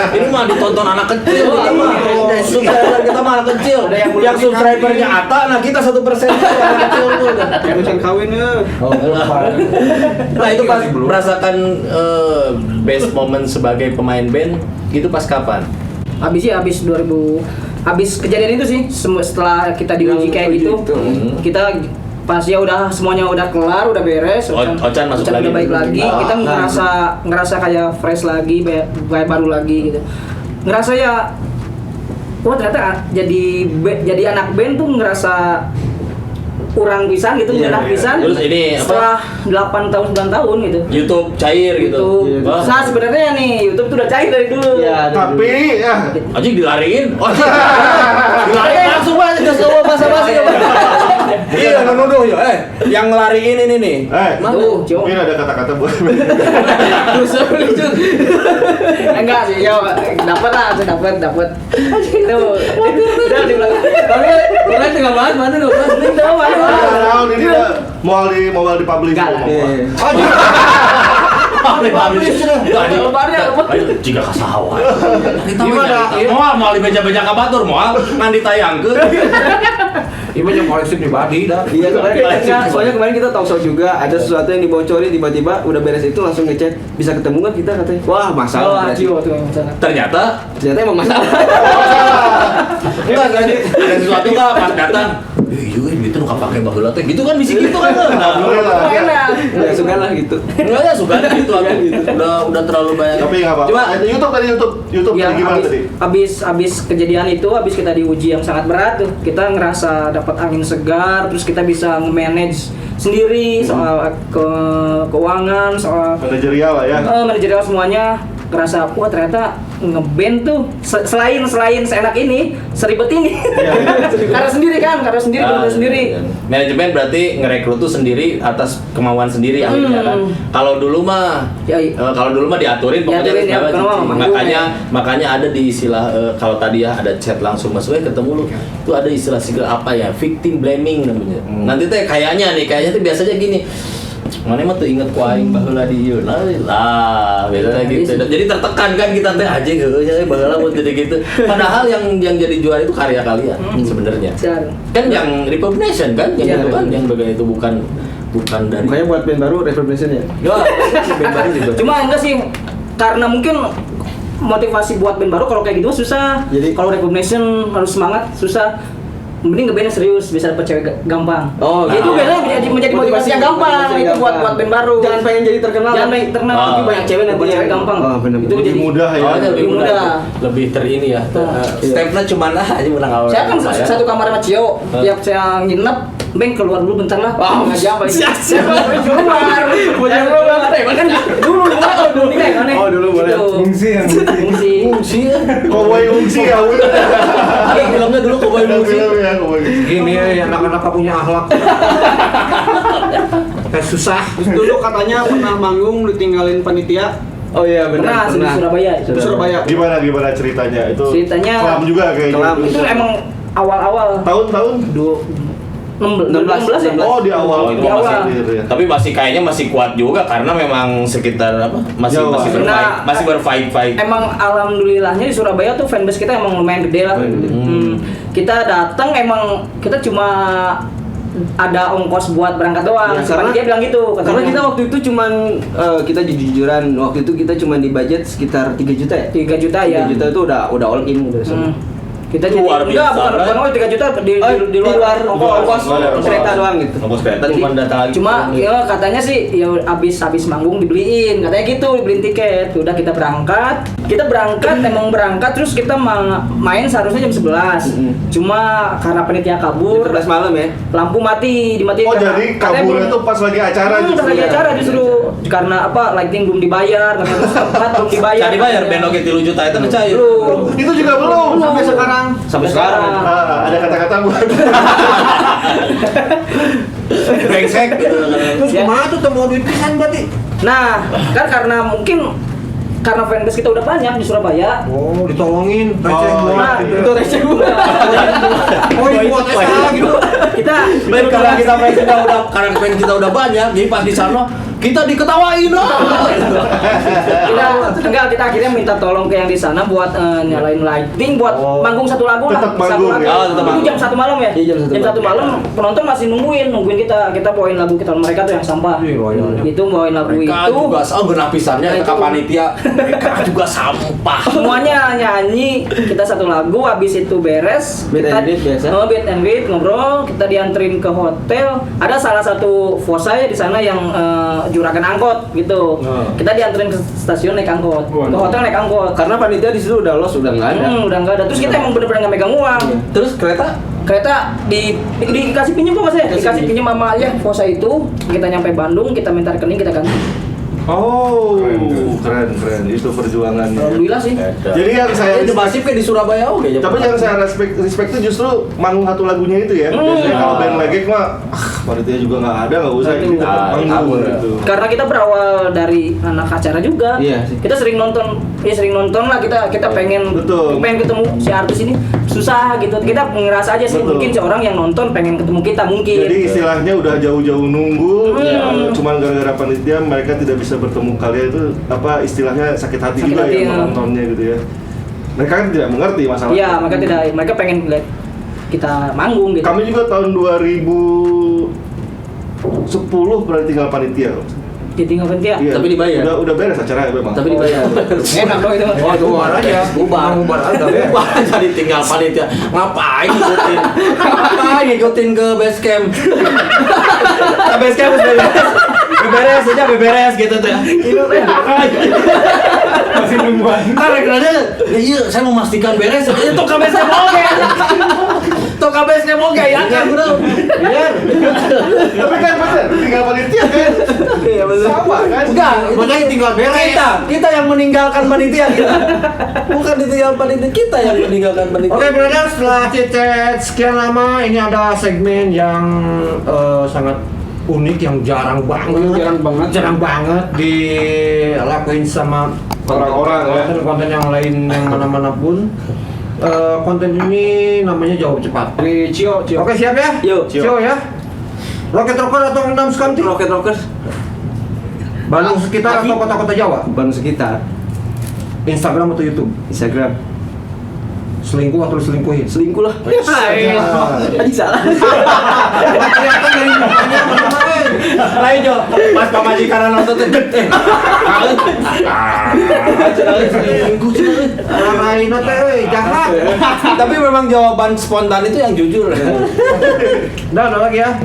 ini mah ditonton anak kecil ini mah. Subscriber kita mah anak kecil. Yang subscribernya Ata, nah kita 1% anak kecil tuh. Yang bisa kawin ya. Nah itu pas merasakan best moment sebagai pemain band gitu pas kapan? Habis kejadian itu sih setelah kita diuji kayak gitu, kita pas ya udah semuanya udah kelar, udah beres, Ocan masuk lagi. udah baik lagi, kita ngerasa kayak fresh lagi, kayak baru lagi gitu. Ngerasa ya, wah ternyata jadi anak band tuh ngerasa kurang pisan gitu, Iya, ngedah iya. pisan. Terus ini apa? Setelah 8 tahun 9 tahun gitu. YouTube cair gitu. YouTube. Wah. Nah sebenarnya nih YouTube tuh udah cair dari dulu. Iya. tapi ya Anjing dilariin. Oh, dilariin langsung aja ke semua basa-basi. Iya, nuduh ya. Yang ngelariin ini nih. Tuh, coba. mungkin ada kata-kata buat Enggak sih, ya dapat lah, dapat. Tuh, udah diulang. Tapi orang tinggal bahas mana tuh? Ini tahu mana? tahun ini mau di publish Enggak lah. Jika kasawa. Mau di beja-beja ka batur moal ngan ditayangkeun. Ini banyak koleksi pribadi dah. Iya soalnya kemarin kita talk show juga ada sesuatu yang dibocorin tiba-tiba udah beres itu langsung ngecek bisa ketemu kan kita katanya. Wah masalah. Ternyata Emang masalah. enggak ada sesuatu enggak pas datang. Iya, itu nu kapake baheula teh. Gitu kan bisi gitu kan. Ya suka lah gitu. Enggak ya suka gitu aku. Udah terlalu banyak. tapi nggak apa-apa. Cuma YouTube Ya, tadi gimana tadi? habis kejadian itu, habis kita diuji yang sangat berat tuh, kita ngerasa dapat angin segar, terus kita bisa nge-manage sendiri soal keuangan, soal Manajerial lah ya. manajerial semuanya. Ngerasa wah ternyata ngeband tuh selain seenak ini seribet ini. Karena sendiri bener sendiri. Manajemen berarti ngerekrut tuh sendiri atas kemauan sendiri akhirnya kan. Kalau dulu mah diaturin pokoknya Diaturin, ya, segala kalau macam. Makanya ada di istilah kalau tadi ya ada chat langsung masuk ketemu lu. Itu ada istilah apa ya? Victim blaming namanya. Nanti teh kayaknya tuh biasanya gini. Mana mah tuh inget ku aing baheula di ieu lah, beda gitu. Jadi tertekan kan kita teh aja heueuh baheula mun jadi gitu. Padahal yang jadi juara itu karya kalian sebenarnya. Kan yang Republic Nation kan yang itu kan yang bagian itu bukan dari. Makanya buat band baru Republic Nation ya. Ya, band baru juga. Cuma enggak sih, karena mungkin motivasi buat band baru kalau kayak gitu susah. Jadi- kalau Recognition harus semangat susah. Mending ngebandnya serius, bisa dapet cewek gampang. Oh, itu gitu. biasanya menjadi motivasi yang gampang. Motivasi Itu yang buat gampang. band baru. Jangan pengen jadi terkenal. Jangan pengen terkenal, Ah. tapi banyak cewek nanti Banyak. cewek gampang. Oh, bener. Itu Lebih jadi mudah ya. Oh, lebih lebih mudah. mudah. Lebih terini ya. Stepnya cuma aja menang awal. Saya kan satu kamar sama Cio, tiap saya nginep, Beng keluar dulu bentar lah. Ngajak apa ini? Siapa keluar? Jangan keluar. Kan dulu kalau dulu nih kan. Oh, dulu boleh. Fungsi yang Fungsi. Fungsi ya. Cowboy Ungsi ya udah. Ada filmnya dulu Cowboy Fungsi. Film ya Cowboy Ungsi. Gini ya, anak-anak punya akhlak. Kayak susah. Terus dulu katanya pernah manggung ditinggalin panitia Oh iya benar. Pernah di Surabaya. di Surabaya. Gimana ceritanya? Itu Ceritanya kelam juga kayaknya. kelam. Itu emang awal-awal. Tahun-tahun 16 ya? Oh di awal Di awal. ya. Tapi kayaknya masih kuat juga karena memang sekitar apa? Masih Jawa. masih berfight. Emang alhamdulillahnya di Surabaya tuh fanbase kita emang lumayan gede lah. Kita datang emang kita cuma ada ongkos buat berangkat doang. Ya, karena Dia bilang gitu. Karena katanya. kita waktu itu cuman kita jujuran waktu itu kita cuma di budget sekitar 3 juta ya. 3 juta ya. 3 juta itu udah all in udah semua. Kita jadi Luar enggak biasa, bukan 3 juta di luar ongkos luar. kereta doang gitu. Ongkos kereta cuma datang lagi. Cuma ya katanya sih ya habis manggung dibeliin, katanya gitu dibeliin tiket. Udah kita berangkat emang berangkat terus kita main seharusnya jam 11. Cuma karena panitia kabur, 11 malam ya. lampu dimatiin. Oh karena jadi katanya kabur belum- itu pas lagi acara pas justru lagi ya? acara justru karena apa lighting belum dibayar, katanya terus tempat belum dibayar. Cari bayar band oke 3 juta itu cair. Belum. Itu juga belum Sampai sekarang. Sampai sekarang. Ada kata-kata buat Brengsek gitu. Terus Ya. kemana tuh mau duit pisan berarti? Nah, kan karena fanbase kita udah banyak di Surabaya. Oh, ditolongin. Receh Oh, gua. Nah, itu receh gua. Oh, buat SH gitu. Kita Karena fans kita udah banyak, jadi pas di sana kita diketawain lah. kita akhirnya minta tolong ke yang di sana buat nyalain lighting buat manggung satu lagu lah. Tetap Satu manggung lagu. ya? Oh, tetap Itu manggung. jam 1 malam ya? Iya, jam 1 malam. Penonton masih nungguin kita bawain lagu kita mereka tuh yang sampah. Iya, loyalnya. Itu bawain lagu Mereka itu. juga genapisannya Nah, ke itu. panitia. Mereka juga sampah. Semuanya nyanyi, kita satu lagu, habis itu beres. Meet kita and greet biasa. Meet and greet, ngobrol, kita dianterin ke hotel. Ada salah satu fosa ya di sana yang juragan angkot gitu. Kita dianterin ke stasiun naik angkot, ke hotel naik angkot. Karena panitia di situ udah udah nggak ada. Udah nggak ada. Terus kita emang bener-bener nggak megang uang. Terus kereta Kereta dikasih pinjam kok mas ya? Dikasih pinjam sama ya fosa itu. Kita nyampe Bandung, kita minta rekening, kita ganti. Oh, keren. Itu perjuangannya. Alhamdulillah sih. Jadi yang saya udah masif kayak di Surabaya oke. tapi yang saya respect itu justru manggung satu lagunya itu ya. Biasanya kalau band legek mah panitia juga nggak ada, nggak usah ini tetap manggung kabur. gitu. Karena kita berawal dari anak acara juga. Iya sih. Kita sering nonton lah kita pengen Betul. ketemu si artis ini susah gitu. Kita ngerasa aja sih Betul. mungkin si orang yang nonton pengen ketemu kita mungkin. Jadi istilahnya udah jauh-jauh nunggu, Hmm. cuman gara-gara panitia mereka tidak bisa bertemu kalian itu apa istilahnya sakit hati Sakit juga hati, ya ya. menontonnya gitu ya. Mereka kan tidak mengerti masalah. Iya, mereka pengen lihat kita manggung gitu. Kami juga tahun 2010 pernah tinggal panitia. Ditinggal panitia. Iya. Tapi dibayar? Udah beres acara memang. Tapi dibayar. Enak dong itu. Oh, itu bubar aja. Bubar. Bubar aja. Bubar jadi tinggal panitia. Ngapain ngikutin ke base camp? Ke base camp beberes aja beberes gitu tuh. Masih nungguan. Karena iya saya memastikan beres. Itu ke base camp oke. Tuh ke base camp oke ya kan bro. Bener. Tapi kan bener, tinggal panitia kan. Iya betul. Sama kan? Enggak, Makanya tinggal beres. kita yang meninggalkan panitia kita. Bukan ditinggal panitia, kita yang meninggalkan panitia. Oke, brother, setelah cicet sekian lama, ini ada segmen yang sangat unik, yang jarang banget dilakuin sama Orang-orang, ya. konten yang lain yang mana-mana pun. Konten ini namanya jawab cepat. Dari Cio. Oke, siap ya? Yuk. Cio ya. Rocket Rocker atau Endam Skanti? Rocket Rockers. Bandung sekitar atau kota-kota Jawa? Bandung sekitar. Instagram atau YouTube? Instagram. Selingkuh atau diselingkuhin? Selingkuh lah. Tadi salah. Kelihatan dari mukanya kemarin. Lain Jo, pas pamajikan nonton tuh gede. Selingkuh sih. Lain teh jahat. Tapi memang jawaban spontan itu yang jujur. Dah ada lagi ya.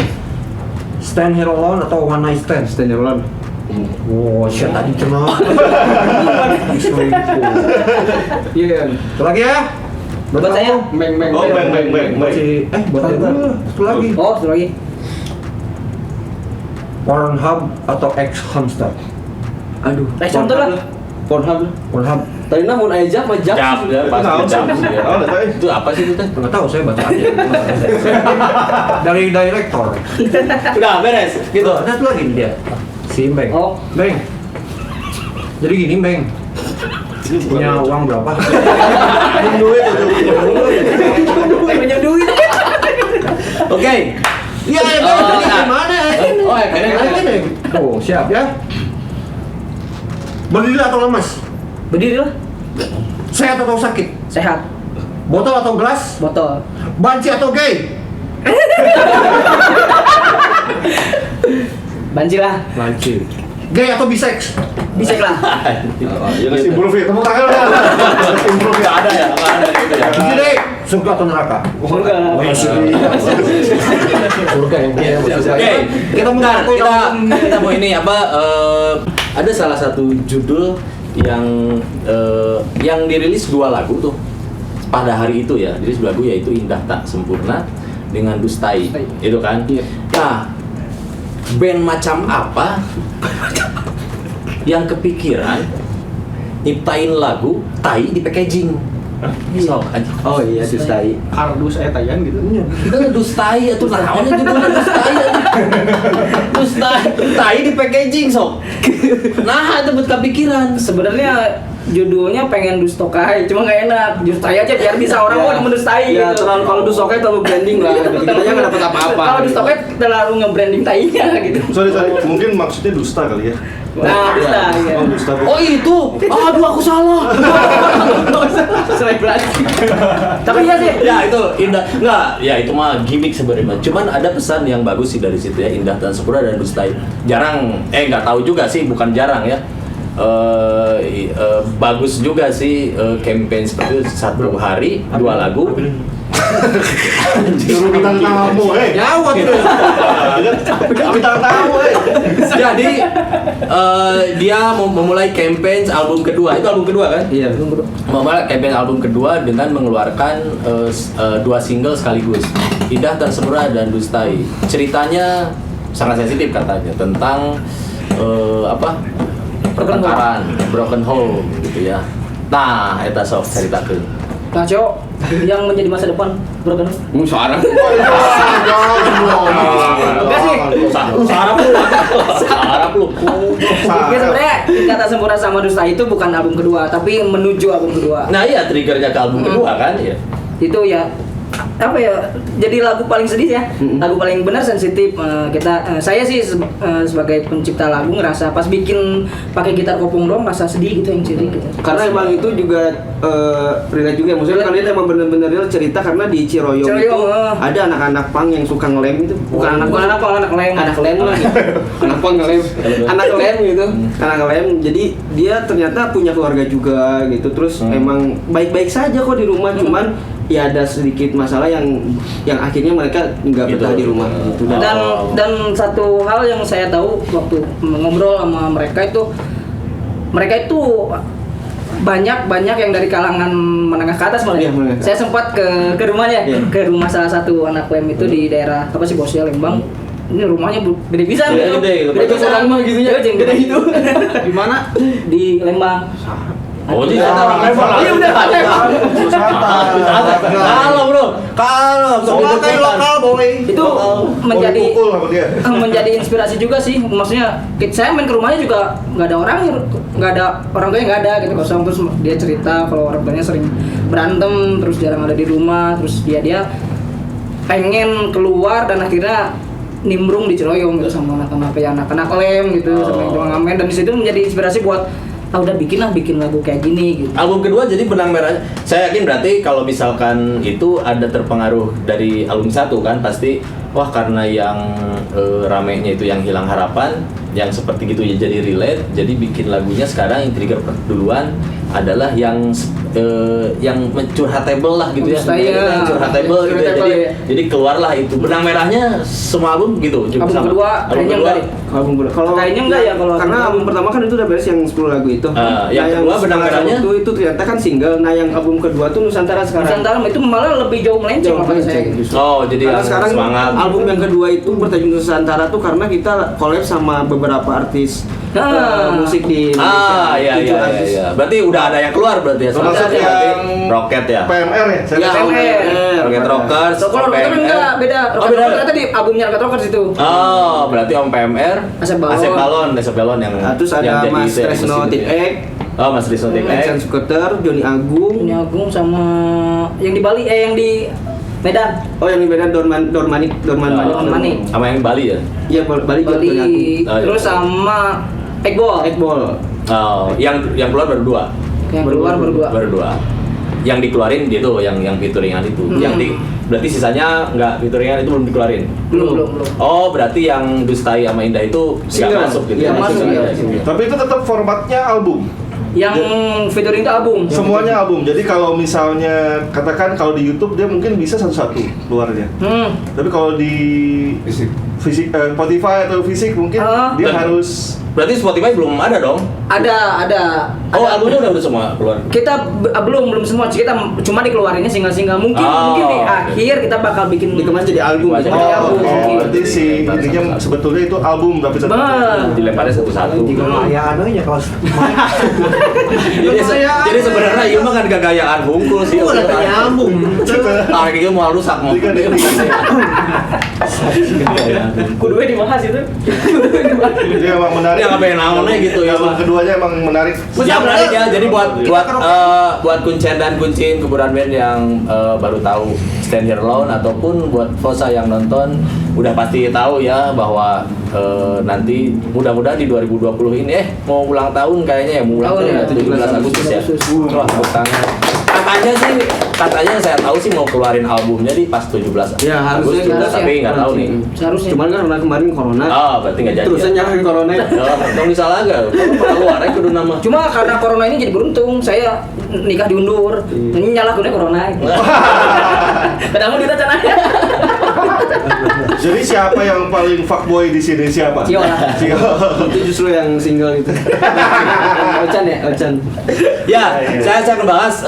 Stand here alone atau one night stand? Stand alone. Wow, shit tadi cenah. Selingkuh. Iya. Satu lagi ya. Buat saya. Beng. Oh, beng. Buat aku. Satu lagi. Oh, satu lagi. Pornhub atau X Hamster? Aduh. Contoh lah. Pornhub. Pornhub. Tadi namun aja majak. Jam ya, pas jam. Itu apa sih itu teh? Nggak tahu, saya baca aja. Dari direktor. Udah beres gitu. Ada satu lagi nih dia. Si Beng. Oh. Beng. Jadi gini Beng. Punya uang berapa? Punya duit. Oke. Iya, gimana? Oh, keren. Oh, siap ya. Berdiri atau lemas? Berdiri lah. Sehat atau sakit? Sehat. Botol atau gelas? Botol. Banci atau gay? Banci lah. Banci. Gay atau bisex? Bisa lah. Ya ngasih improve ya, tepuk tangan ya. Ngasih improve ya. Ada ya, ada gitu ya. Jadi, surga atau neraka? Surga. Oh ya surga yang dia. Oke, Kita mau bentar, kita mau ini apa? Ada salah satu judul yang dirilis 2 lagu tuh pada hari itu ya. Dirilis 2 lagu yaitu Indah Tak Sempurna dengan Dustai. Itu kan? Nah, band macam apa yang kepikiran nyiptain lagu tai di packaging? Sok aja. Oh iya, Dustai. Kardus tayan gitu. Dustai atau naonnya judulnya Dustai. Dustai, tai di packaging sok. Nah, itu buat kepikiran. Sebenarnya judulnya pengen Dustokai, cuma nggak enak. Dustai aja biar bisa orang mau mendustai Ya, gitu. terlalu kalau Dustokai terlalu branding lah. Kitanya nggak dapat apa-apa. Kalau Dustokai terlalu nge-branding tainya gitu. Sorry, mungkin maksudnya dusta kali ya. Nah, dusta ya. Oh, dusta. Oh itu, aduh aku salah. Selebrasi. Tapi iya sih. Ya itu indah, enggak, ya itu mah gimmick sebenarnya. Cuman ada pesan yang bagus sih dari situ ya, Indah dan Sempurna dan Dustai. Jarang, nggak tahu juga sih, bukan jarang ya. Bagus juga sih campaign seperti itu, 1 hari 2 lagu. Suruh bintang tamu, Jawab tuh. Bintang tamu, Jadi dia memulai campaign album kedua. Itu album kedua kan? Iya. Memulai campaign album kedua dengan mengeluarkan 2 single sekaligus, Indah dan Sempurna dan Dustai. Ceritanya sangat sensitif katanya tentang pertengkaran, broken home gitu ya. Nah, eta sok ceritakeun. Nah, Cok, yang menjadi masa depan broken home. Musyawarah. Enggak sih. Sarap lu. Ya sebenarnya Kata Sempurna sama Dusta itu bukan album kedua, tapi menuju album kedua. Nah, iya triggernya ke album kedua kan ya. Itu ya apa ya, jadi lagu paling sedih ya, lagu paling benar sensitif. Saya sih sebagai pencipta lagu ngerasa pas bikin pakai gitar kopong doang rasa sedih gitu yang sedih gitu. Karena emang itu juga relate juga, maksudnya kalian emang bener-bener real cerita karena di Ciroyom itu ada anak-anak punk yang suka ngelem itu, bukan anak lem. anak lem lah gitu. Anak punk ngelem, anak lem gitu, anak lem. Jadi dia ternyata punya keluarga juga gitu, terus emang baik-baik saja kok di rumah, cuman ya ada sedikit masalah yang akhirnya mereka nggak betah di rumah gitu. Dan satu hal yang saya tahu waktu ngobrol sama mereka itu banyak yang dari kalangan menengah ke atas malah. Iya, menengah. Saya sempat ke rumahnya, Iya. ke rumah salah satu anak lem itu di daerah apa sih Bosya Lembang. Ini rumahnya gede pisan gitu. Gede pisan mah gitu ya. Gede itu. Di mana? Di Lembang. Oh, di sana level. Iya udah. Kalau bro, Lokal boy. Itu menjadi pukul sama dia. menjadi inspirasi juga sih. Maksudnya saya main ke rumahnya juga nggak ada orang tuanya nggak ada gitu kosong. Terus dia cerita kalau orang tuanya sering berantem, terus jarang ada di rumah, terus dia pengen keluar dan akhirnya nimbrung di Ciroyong gitu sama anak-anak kayak anak-anak lem gitu sama yang ngamen, dan di situ menjadi inspirasi buat udah bikin lagu kayak gini gitu. Album kedua jadi Benang Merah. Saya yakin berarti kalau misalkan itu ada terpengaruh dari album satu kan pasti wah karena yang ramenya itu yang Hilang Harapan yang seperti gitu ya jadi relate, jadi bikin lagunya sekarang yang trigger duluan adalah yang curhatable lah gitu ya. Yang curhatable gitu ya. Jadi keluarlah itu Benang Merahnya semua album gitu. Album kedua kayaknya enggak deh. Album kedua. Kalau kayaknya enggak ya kalau karena album pertama kan itu udah beres yang 10 lagu itu. Yang kedua Benang Merahnya itu ternyata kan single. Nah, yang album kedua tuh Nusantara sekarang. Nusantara itu malah lebih jauh melenceng kalau saya. Oh, jadi karena sekarang semangat. Album yang kedua itu bertajuk Nusantara tuh karena kita collab sama beberapa artis musik di Indonesia. Iya. Berarti udah ada yang keluar berarti ya. Termasuk yang Rocket ya. PMR ya? Ya, Rocket Rockers. Kalau Rocket enggak beda. Rocket ternyata di albumnya Rocket Rockers itu. Oh, berarti Om PMR, Asep Balon yang terus ada yang jadi Mas Tresno Tip X. Oh, Mas Tresno Tip X. Action Scooter, Joni Agung. Joni Agung sama yang di Bali yang di Medan. Oh, yang di Medan Dormanik. Sama yang Bali ya? Iya, Bali juga Joni Agung. Terus sama Eggball. Oh, yang keluar baru 2. Yang keluar baru 2. Yang dikeluarin dia tuh yang featuringan itu. Berarti sisanya nggak featuringan itu belum dikeluarin. Belum. Oh, berarti yang Dustai sama Indah itu nggak masuk gitu. Iya, masuk. Tapi itu tetap formatnya album. Yang featuring itu album. Semuanya album. Jadi kalau misalnya katakan kalau di YouTube dia mungkin bisa satu-satu keluarnya. Tapi kalau di fisik Spotify atau fisik mungkin dia harus. Berarti Spotify belum ada dong? Ada. Oh, albumnya udah semua keluar. Kita belum semua. Kita cuma dikeluarinnya single-single. Mungkin di akhir kita bakal bikin dikemas jadi album. Berarti si intinya sebetulnya itu album tapi tetap dilemparin satu-satu. Ya anunya kalau jadi sebenarnya itu mah kan gagayaan bungkus sih. udah nyambung. Tarik itu mau rusak mau. Kudunya dibahas itu. Dia emang menarik. Yang apa yang namanya gitu ya. Album keduanya emang menarik. Ya menarik ya. Jadi buat kuncen dan kuncin kuburan band yang baru tahu Stand Here Alone ataupun buat Fosa yang nonton udah pasti tahu ya bahwa nanti mudah-mudahan di 2020 ini mau ulang tahun kayaknya ya mau ulang tahun ya 17 Agustus ya. Wah, tepuk tangan. Katanya saya tahu sih mau keluarin albumnya di pas 17 Ya, harusnya Agustus, tapi nggak tahu nih. Seharusnya. Cuman kan karena kemarin corona. Oh, berarti nggak jadi. Terusnya nyalahin corona. Dong disalah nggak? Kalau keluar aja kudu nama. Cuma karena corona ini jadi beruntung, saya nikah diundur. Ini nyalakunnya corona. Padahal kita cananya. Jadi siapa yang paling fuckboy di sini siapa? Siola. Itu justru yang single itu. Ocan ya, Ocan. Ya, saya akan bahas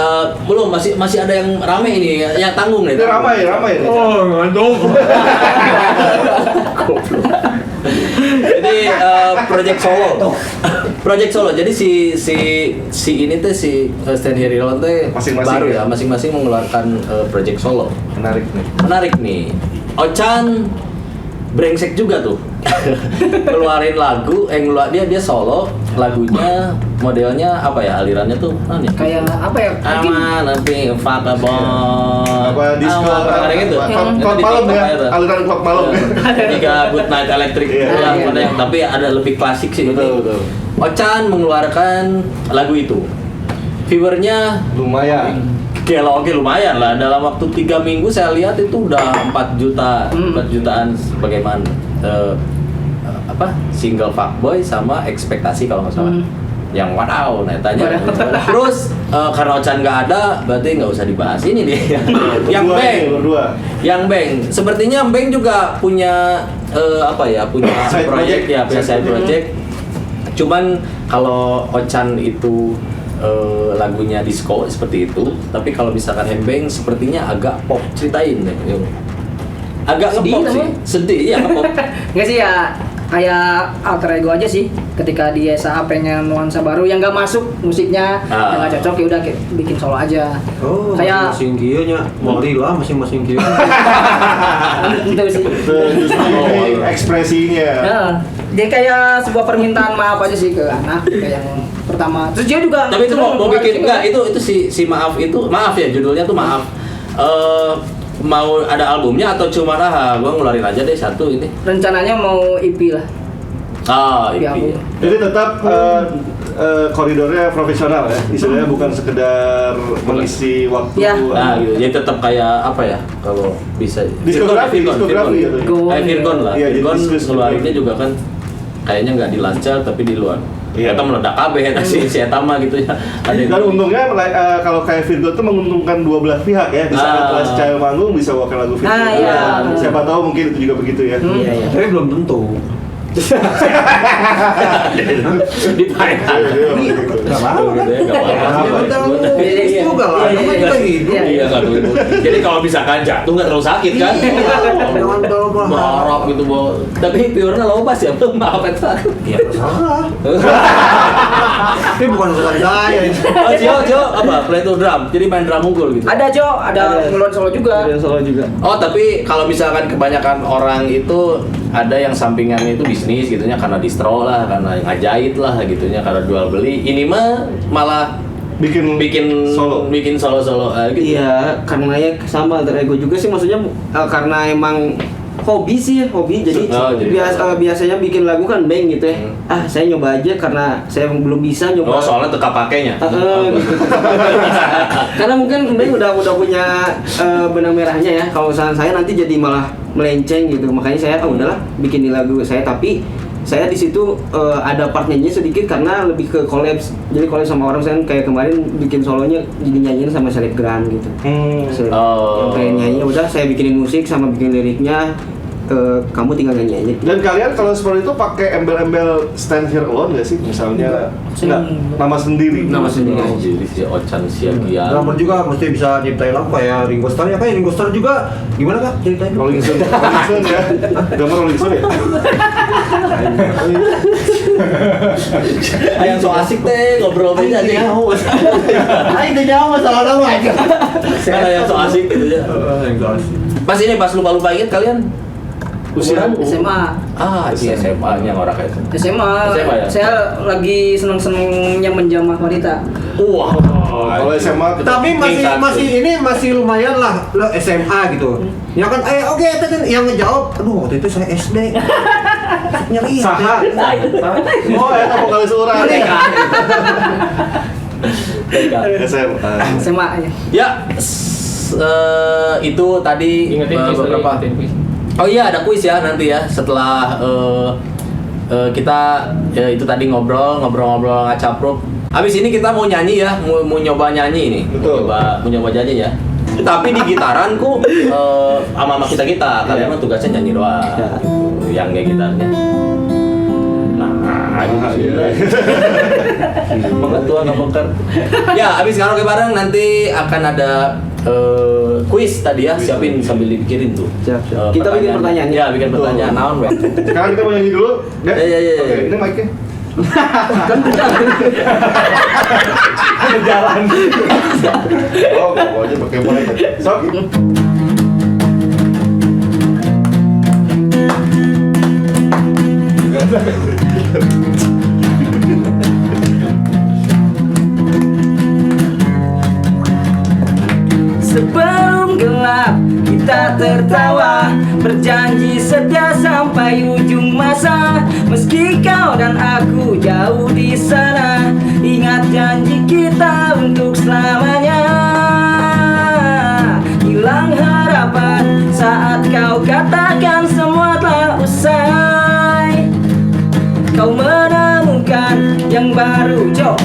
belum masih ada yang rame ini yang tanggung nih. Ini ramai. Oh, ngantuk. Jadi Project Solo. Jadi si ini tuh si Stand Here Alone tuh Masing-masing baru ya? ya, masing-masing mengeluarkan Project Solo. Menarik nih. Ochan brengsek juga tuh. Keluarin lagu, dia solo, lagunya modelnya apa ya, alirannya tuh Kayak apa ya? Mungkin nanti fuckable. Apa disco ada gitu. klub malam ya, aliran klub malam ya. Tiga Good Night Electric Iya. tapi ada lebih klasik sih ini. Betul. Ochan mengeluarkan lagu itu. Viewernya Lumayan. Oke, lumayan lah. Dalam waktu 3 minggu saya lihat itu udah 4 jutaan sebagaimana single fuckboy sama ekspektasi kalau nggak salah. Yang wow, netanya. Terus karena Ochan nggak ada, berarti nggak usah dibahas. Ini dia. Yang Bang. Sepertinya Bang juga punya punya Side project project. ya, punya side project. Cuman kalau Ochan itu lagunya disco seperti itu, tapi kalau misalkan Hembeng sepertinya agak pop. Ceritain deh. Agak Sedih nge-pop sih. Sedih, iya nge-pop. Enggak sih ya, kayak alter ego aja sih. Ketika di SA pengen nuansa baru yang nggak masuk musiknya, yang nggak cocok ya udah bikin solo aja. Oh, Kayak- masing-masing kieu nya. Mori lah masing-masing kieu. Itu sih. Justru ini ekspresinya. Nah, dia kayak sebuah permintaan maaf aja sih ke anak kayak yang pertama. Terus dia juga Tapi itu mau bikin juga. enggak itu si maaf ya judulnya tuh maaf. mau ada albumnya atau cuma gue ngeluarin aja deh satu ini? Rencananya mau EP lah. Ah, EP. EP. Jadi tetap koridornya profesional ya, istilahnya bukan sekedar mengisi waktu. Ya. Nah, gitu. Jadi tetap kayak apa ya? Kalau bisa Diskografi gitu. Virgon lah. Iya, Virgon jadi ngeluarinnya juga kan kayaknya nggak di lancar tapi di luar. Iya. Eta meledak kabeh si Etama gitu ya. Ada Dan untungnya kalau kayak Virgo itu menguntungkan dua belah pihak ya. Di saat kelas Cail manggung bisa bawakan lagu Virgo. Iya. Siapa tahu mungkin itu juga begitu ya. Iya. Tapi belum tentu. dipainkan. Nggak apa-apa kan? Iya, Juga lah, namanya juga hidup. Iya kan. Jadi kalau misalkan jatuh nggak terlalu sakit kan? Jangan terlalu berharap. Berharap gitu bahwa. Tapi purenya loba sih, maaf eta. Ya salah. Tapi bukan urusan saya. Oh, Jo, apa? Play to drum. Jadi main drum unggul gitu. Ada Jo, ada ngeluarin solo juga. Dari Solo juga. Oh, tapi kalau misalkan kebanyakan orang itu ada yang sampingannya itu bisnis gitunya karena distro lah, karena ngajahit lah gitunya, karena jual beli. Ini mah malah bikin solo gitu. Iya, karena ya sama alter ego juga sih, maksudnya karena emang hobi sih, jadi, biasanya bikin lagu kan band gitu ya. Saya nyoba aja karena saya belum bisa nyoba. Oh, soalnya teka pakainya. Gitu. Karena mungkin band udah punya benang merahnya ya. Kalau misalnya saya nanti jadi malah melenceng gitu, makanya saya udahlah bikin di lagu saya, tapi saya di situ ada part nyanyi sedikit karena lebih ke collab. Jadi collab sama orang, saya kayak kemarin bikin solonya jadi nyanyiin sama selebgram gitu. Yang kayak nyanyi udah saya bikinin musik sama bikin liriknya, kamu tinggal nyanyi aja. Dan kalian kalau seperti itu pakai embel-embel Stand Here Alone nggak sih? Misalnya nggak, nama sendiri. Jadi si Ochan Siagian. Drummer juga mesti bisa nyiptain lagu kayak Ringo Starr ya, Ringo Starr juga gimana Kak ceritain? Rolling Stone ya, drummer Rolling Stone ya. Yang so asik teh ngobrol aja nih. Itu jauh masalah nama aja. Karena yang so asik gitu ya. Pas lupa inget kalian usia SMA. Iya SMA-nya orang kayak itu. SMA ya? Saya lagi seneng-senengnya menjamah wanita. Wah. Kalau SMA Tapi masih lumayan lah lo SMA gitu. Ya kan oke itu yang ngejawab, aduh waktu itu saya SD. Nyari. Saha. Oh, eta vokalis urang. SMA ya. Ya, itu tadi beberapa. Oh iya, ada kuis ya nanti ya setelah kita itu tadi ngobrol ngacapruk. Habis ini kita mau nyanyi ya, mau nyoba nyanyi ini. Betul. Mau nyoba nyanyi ya. Tapi di gitaranku sama kita kalian mah tugasnya nyanyi doang. Yang kayak gitarnya. Pengetua nggak bongkar. Ya, abis karaoke bareng nanti akan ada kuis tadi ya, siapin sambil dipikirin tuh. Siap. Kita bikin pertanyaan. Ya, bikin pertanyaan. Naon, Bang? Sekarang kita mau nyanyi dulu. Iya. Oke, ini mic-nya. Jalan. Oh, bawa aja pakai mic. Sok. Sebelum gelap kita tertawa, berjanji setia sampai ujung masa. Meski kau dan aku jauh di sana, ingat janji kita untuk selamanya. Hilang harapan saat kau katakan semua telah usai. Kau menemukan yang baru, Jo.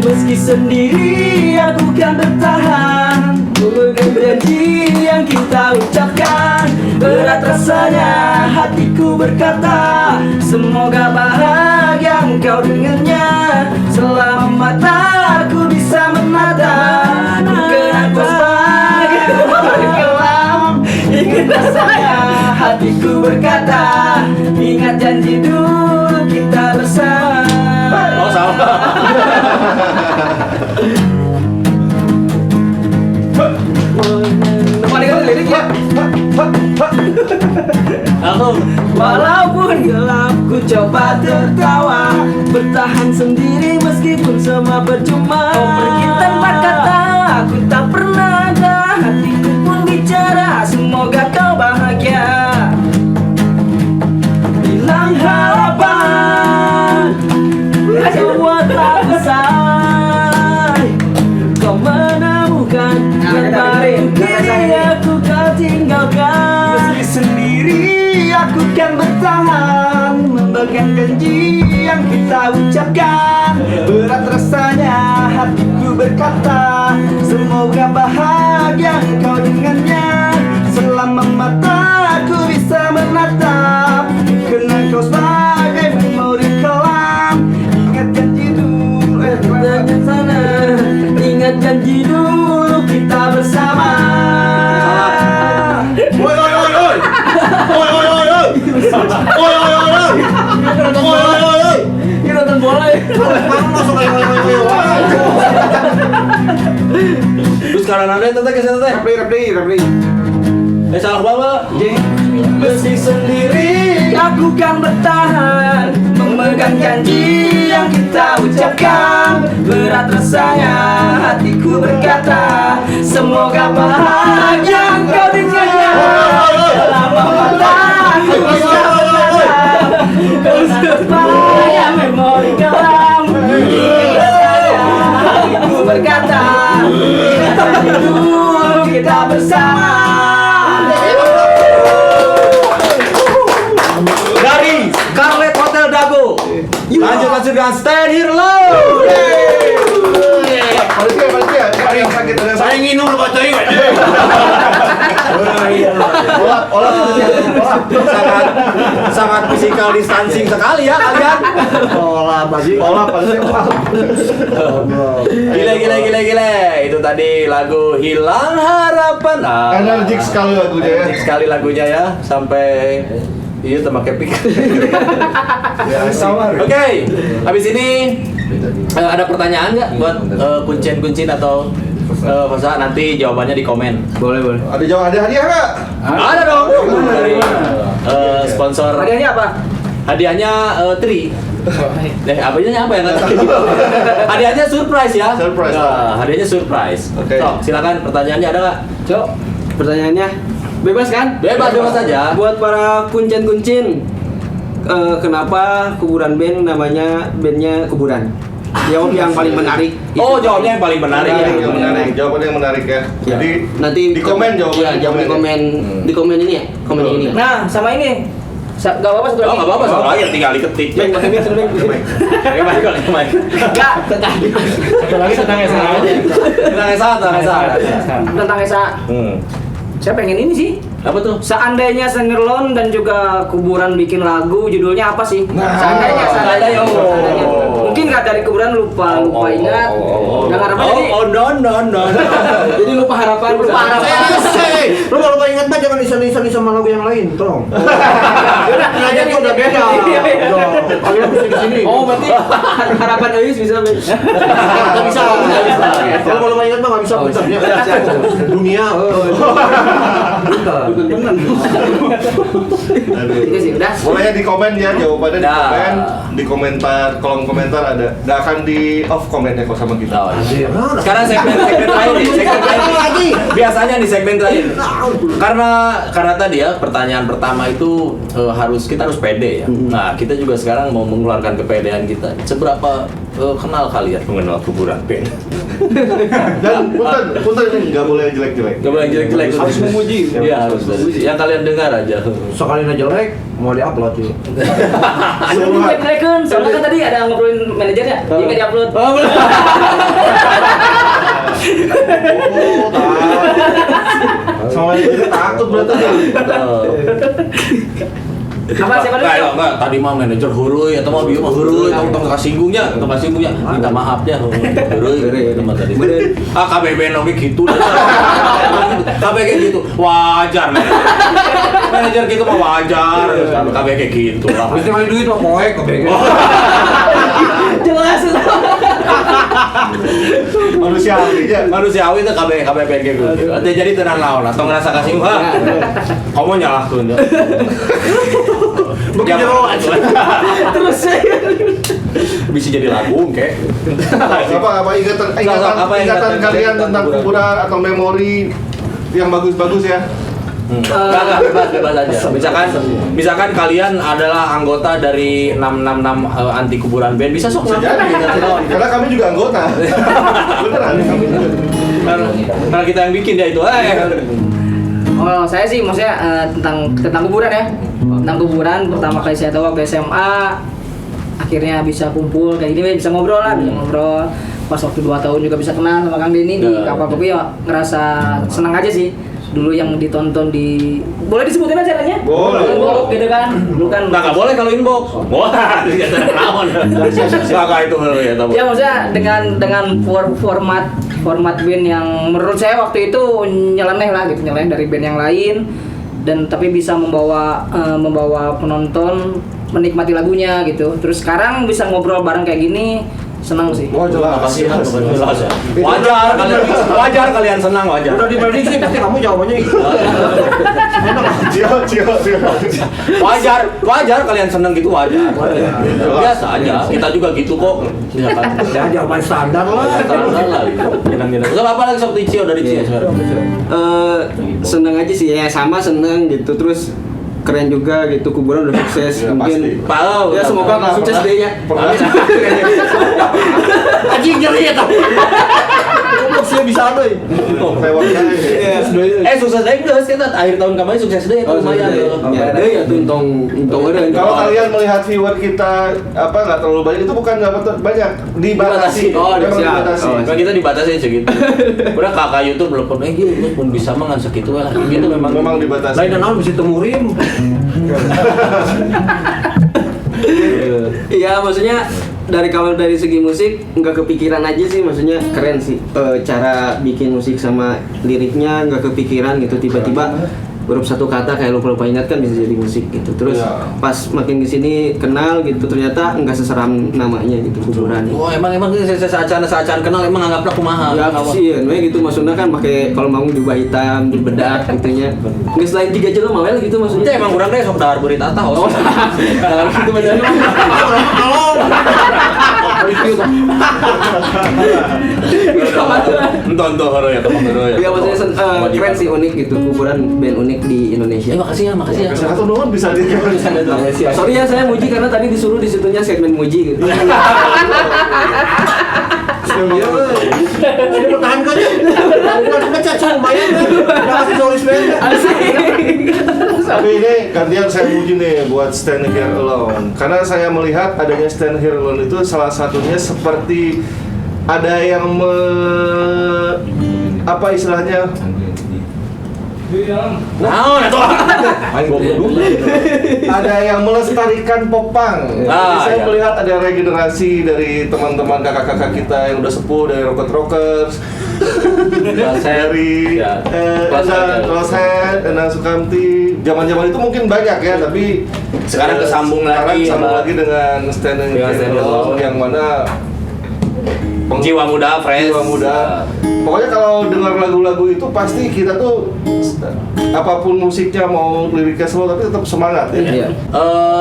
Meski sendiri aku kan bertahan, memegang janji yang kita ucapkan. Berat rasanya hatiku berkata, semoga bahagia engkau dengannya. Selama mataku bisa menatap, bukan sebagai berkelam. Ingin rasanya hatiku berkata, ingat janji dulu kita bersama. Oh, sama. Walaupun gelap ku coba tertawa, bertahan sendiri meskipun semua percuma. Kau pergi tanpa kata, aku tak pernah ada Kemarin kini aku kau tinggalkan. Meski sendiri aku kan bertahan, memegang janji yang kita ucapkan. Berat rasanya hatiku berkata, semoga bahagia kau dengannya. Selama mataku bisa menatap, kenang kau sebagai memori kelam. Ingat janji dulu, Sana, ingat janji dulu kita bersama. Oi oi oi oi. Oi oi oi oi. Oi oi oi oi. Oi oi oi oi. Ini nonton bola ya. Masuk Terus sekarang ada tete ke tete. Repli. Salah bawa. Meski sendiri aku kan bertahan, memegang janji yang kita ucapkan. Berat rasanya hatiku berkata, semoga bahagia kau dengannya. Selama mataku bisa menatap, supaya memori kelam. Hatiku berkata, janji dulu kita bersama. Dari Scarlet Hotel Dago. Lanjutkan dengan Stand Here Alone. Panitia, ada yang sakit, ada yang sakit. nginum lu baca ini. Olah. Sangat physical distancing sekali ya kalian. Olah panitia. Gile. Itu tadi lagu Hilang Harapan. Energik sekali lagunya ya. Energik sekali lagunya ya. Sampai iya sama kepik. Oke, habis ini ada pertanyaan nggak buat kuncin atau masa nanti jawabannya di komen. Boleh. Ada hadiah nggak? Ada dong. Dari sponsor. Hadiahnya apa? Hadiahnya tri. Hadiahnya apa ya? Hadiahnya surprise ya. Surprise. Hadiahnya surprise. Oke. Sok, silakan pertanyaannya ada nggak? Cok, pertanyaannya bebas kan? Bebas saja. Buat para kuncin, kenapa kuburan band namanya bandnya kuburan? Jawab yang paling menarik. Oh, jawabnya yang paling menarik ya. Yang menarik. Jawabannya yang menarik ya. Jadi Nanti di komen jawabannya. Ya, jawab di komen ini ya. Komen ini. Nah, sama ini. Gak apa-apa satu Oh, lagi. nggak apa-apa, soal aja tinggal diketik. Baik, pakai mic, pakai mic. Gimana? Enggak, tentang Tentang Esa. tentang Esa. Saya pengen ini sih. Apa tuh? Seandainya Sengerlon dan juga kuburan bikin lagu, judulnya apa sih? Seandainya. seandainya. Seandainya. Mungkin nggak dari kuburan lupa ingat. Dan harapan jadi. No. Jadi lupa harapan. Lu kalau lupa ingat mah jangan lisan sama lagu yang lain, tolong. Jadi udah beda. Kalian bisa di sini. Oh, berarti harapan Eus bisa. Nggak bisa. Kalau lupa ingat mah nggak bisa. Dunia. Itu sih udah. Boleh di komen ya jawabannya di Dah. komen, di komentar, kolom komentar ada. Nggak akan di off komennya kok sama kita. Oh, iya. Sekarang segmen terakhir nih, biasanya di segmen terakhir. Karena tadi ya pertanyaan pertama itu kita harus pede ya. Nah, kita juga sekarang mau mengeluarkan kepedean kita. Seberapa kenal kalian mengenal kuburan band? Dan punten ini nggak boleh jelek-jelek. Gak boleh jelek-jelek. Harus memuji. Iya, harus. Yang kalian dengar aja. Sekalinya jelek mau diupload sih. Jelek-jelekan, soalnya kan tadi ada ngobrolin manajernya, dia nggak diupload. Oh, sama ini takut berarti. Apa siapa dulu? Enggak, tadi mah manajer hurui atau mau bieu mah hurui, tong kasinggungnya, minta maaf ya. Hurui teman tadi. KBB oge gitu. KB kayak gitu. Wajar. Manajer gitu mah wajar. KB kayak gitu lah. Bisa kali duit mah poek kebege. Jelas. Manusiawi Manusiawi ya. itu KB kayak gitu. Jadi tenang lawan atau ngerasa kasinggung. Kamu nyalahkeun. Begitu aja. Terus Bisa jadi lagu kek. Apa ingatan kalian tentang kuburan atau memori yang bagus-bagus ya? Enggak, bebas aja. Misalkan kalian adalah anggota dari 666 anti kuburan band, bisa sok Bisa jadi, karena kami juga anggota. Beneran kami juga. Karena kita yang bikin dia itu. Oh, saya sih maksudnya tentang kuburan ya. Tentang kuburan pertama kali saya tahu waktu SMA, akhirnya bisa kumpul kayak gini, bisa ngobrol lah, bisa ngobrol. Pas waktu 2 tahun juga bisa kenal sama Kang Denny di Kapal Kopi, ya ngerasa senang aja sih. Dulu yang ditonton di, boleh disebutin aja caranya? Boleh. Inbox gitu kan. Dulu kan Nggak boleh kalau inbox. Wah, tidak naon. Nggak itu ya, tahu. ya maksudnya dengan format band yang menurut saya waktu itu nyeleneh lah gitu, nyeleneh dari band yang lain, dan tapi bisa membawa penonton menikmati lagunya gitu. Terus sekarang bisa ngobrol bareng kayak gini, senang sih. Wah jelas. Jelas ya. Wajar kalian senang, wajar. Udah diprediksi pasti kamu jawabannya itu. Cio. Wajar kalian senang gitu, wajar. Biasa aja. Kita juga gitu kok. Ya jawaban standar lah. Terus apa lagi soal Cio dari Cio sekarang? Seneng aja sih ya, sama seneng gitu. Terus keren juga gitu, kuburan udah sukses. Ya, Mungkin Pasti. ya semoga sukses deh ya. Anjing nyeri ya tapi. Goblok sih bisa ada. Sukses deh geus kita akhir tahun kemarin sukses deh lumayan. Ya deh ya tuh untung eureun. Kalau kalian melihat viewer kita nggak terlalu banyak, itu bukan nggak banyak, dibatasi. Oh, Memang dibatasi. Kan kita dibatasi segitu. Udah kakak YouTube telepon gitu pun bisa mah ngan segitu lah. Gitu memang dibatasi. Lain naon bisa temurim. Iya, maksudnya kalau dari segi musik nggak kepikiran aja sih, maksudnya keren sih cara bikin musik sama liriknya, nggak kepikiran gitu, tiba-tiba huruf satu kata kayak lupa ingat kan bisa jadi musik gitu. Terus pas makin kesini kenal gitu, ternyata nggak seseram namanya gitu, kuburan. Oh emang saat kenal emang anggaplah kumaha. Ya sih, gitu maksudnya kan pakai kalau mau jubah hitam, berbedak gitunya. Nggak selain 3 jelema mawel gitu Itu maksudnya. emang kurang deh sok dahar beurit atah. Gitu benar. Entonto haro ya teman haro ya. Iya maksudnya keren sih, unik gitu, kuburan band unik di Indonesia. Makasih ya. Satu doang bisa dia. Sorry ya, saya muji karena tadi disuruh di situnya segmen muji gitu. Iya, ini pertahankan ya. Bukan kecacang bayar. Udah kasih solis band. Tapi ini gantian saya muji nih buat Stand Here Alone, karena saya melihat adanya Stand Here Alone itu salah satunya seperti ada yang apa istilahnya, Naon atuh. ada yang melestarikan popang. Jadi saya melihat ada regenerasi dari teman-teman kakak-kakak kita yang udah sepuh, dari rockers, dari Endang Sukamti. Zaman-zaman itu mungkin banyak ya, tapi Sekarang kesambung lagi dengan Stand Here Alone, yang mana jiwa muda, fresh. Jiwa muda. Pokoknya kalau dengar lagu-lagu itu pasti kita tuh apapun musiknya, mau liriknya slow tapi tetap semangat ya.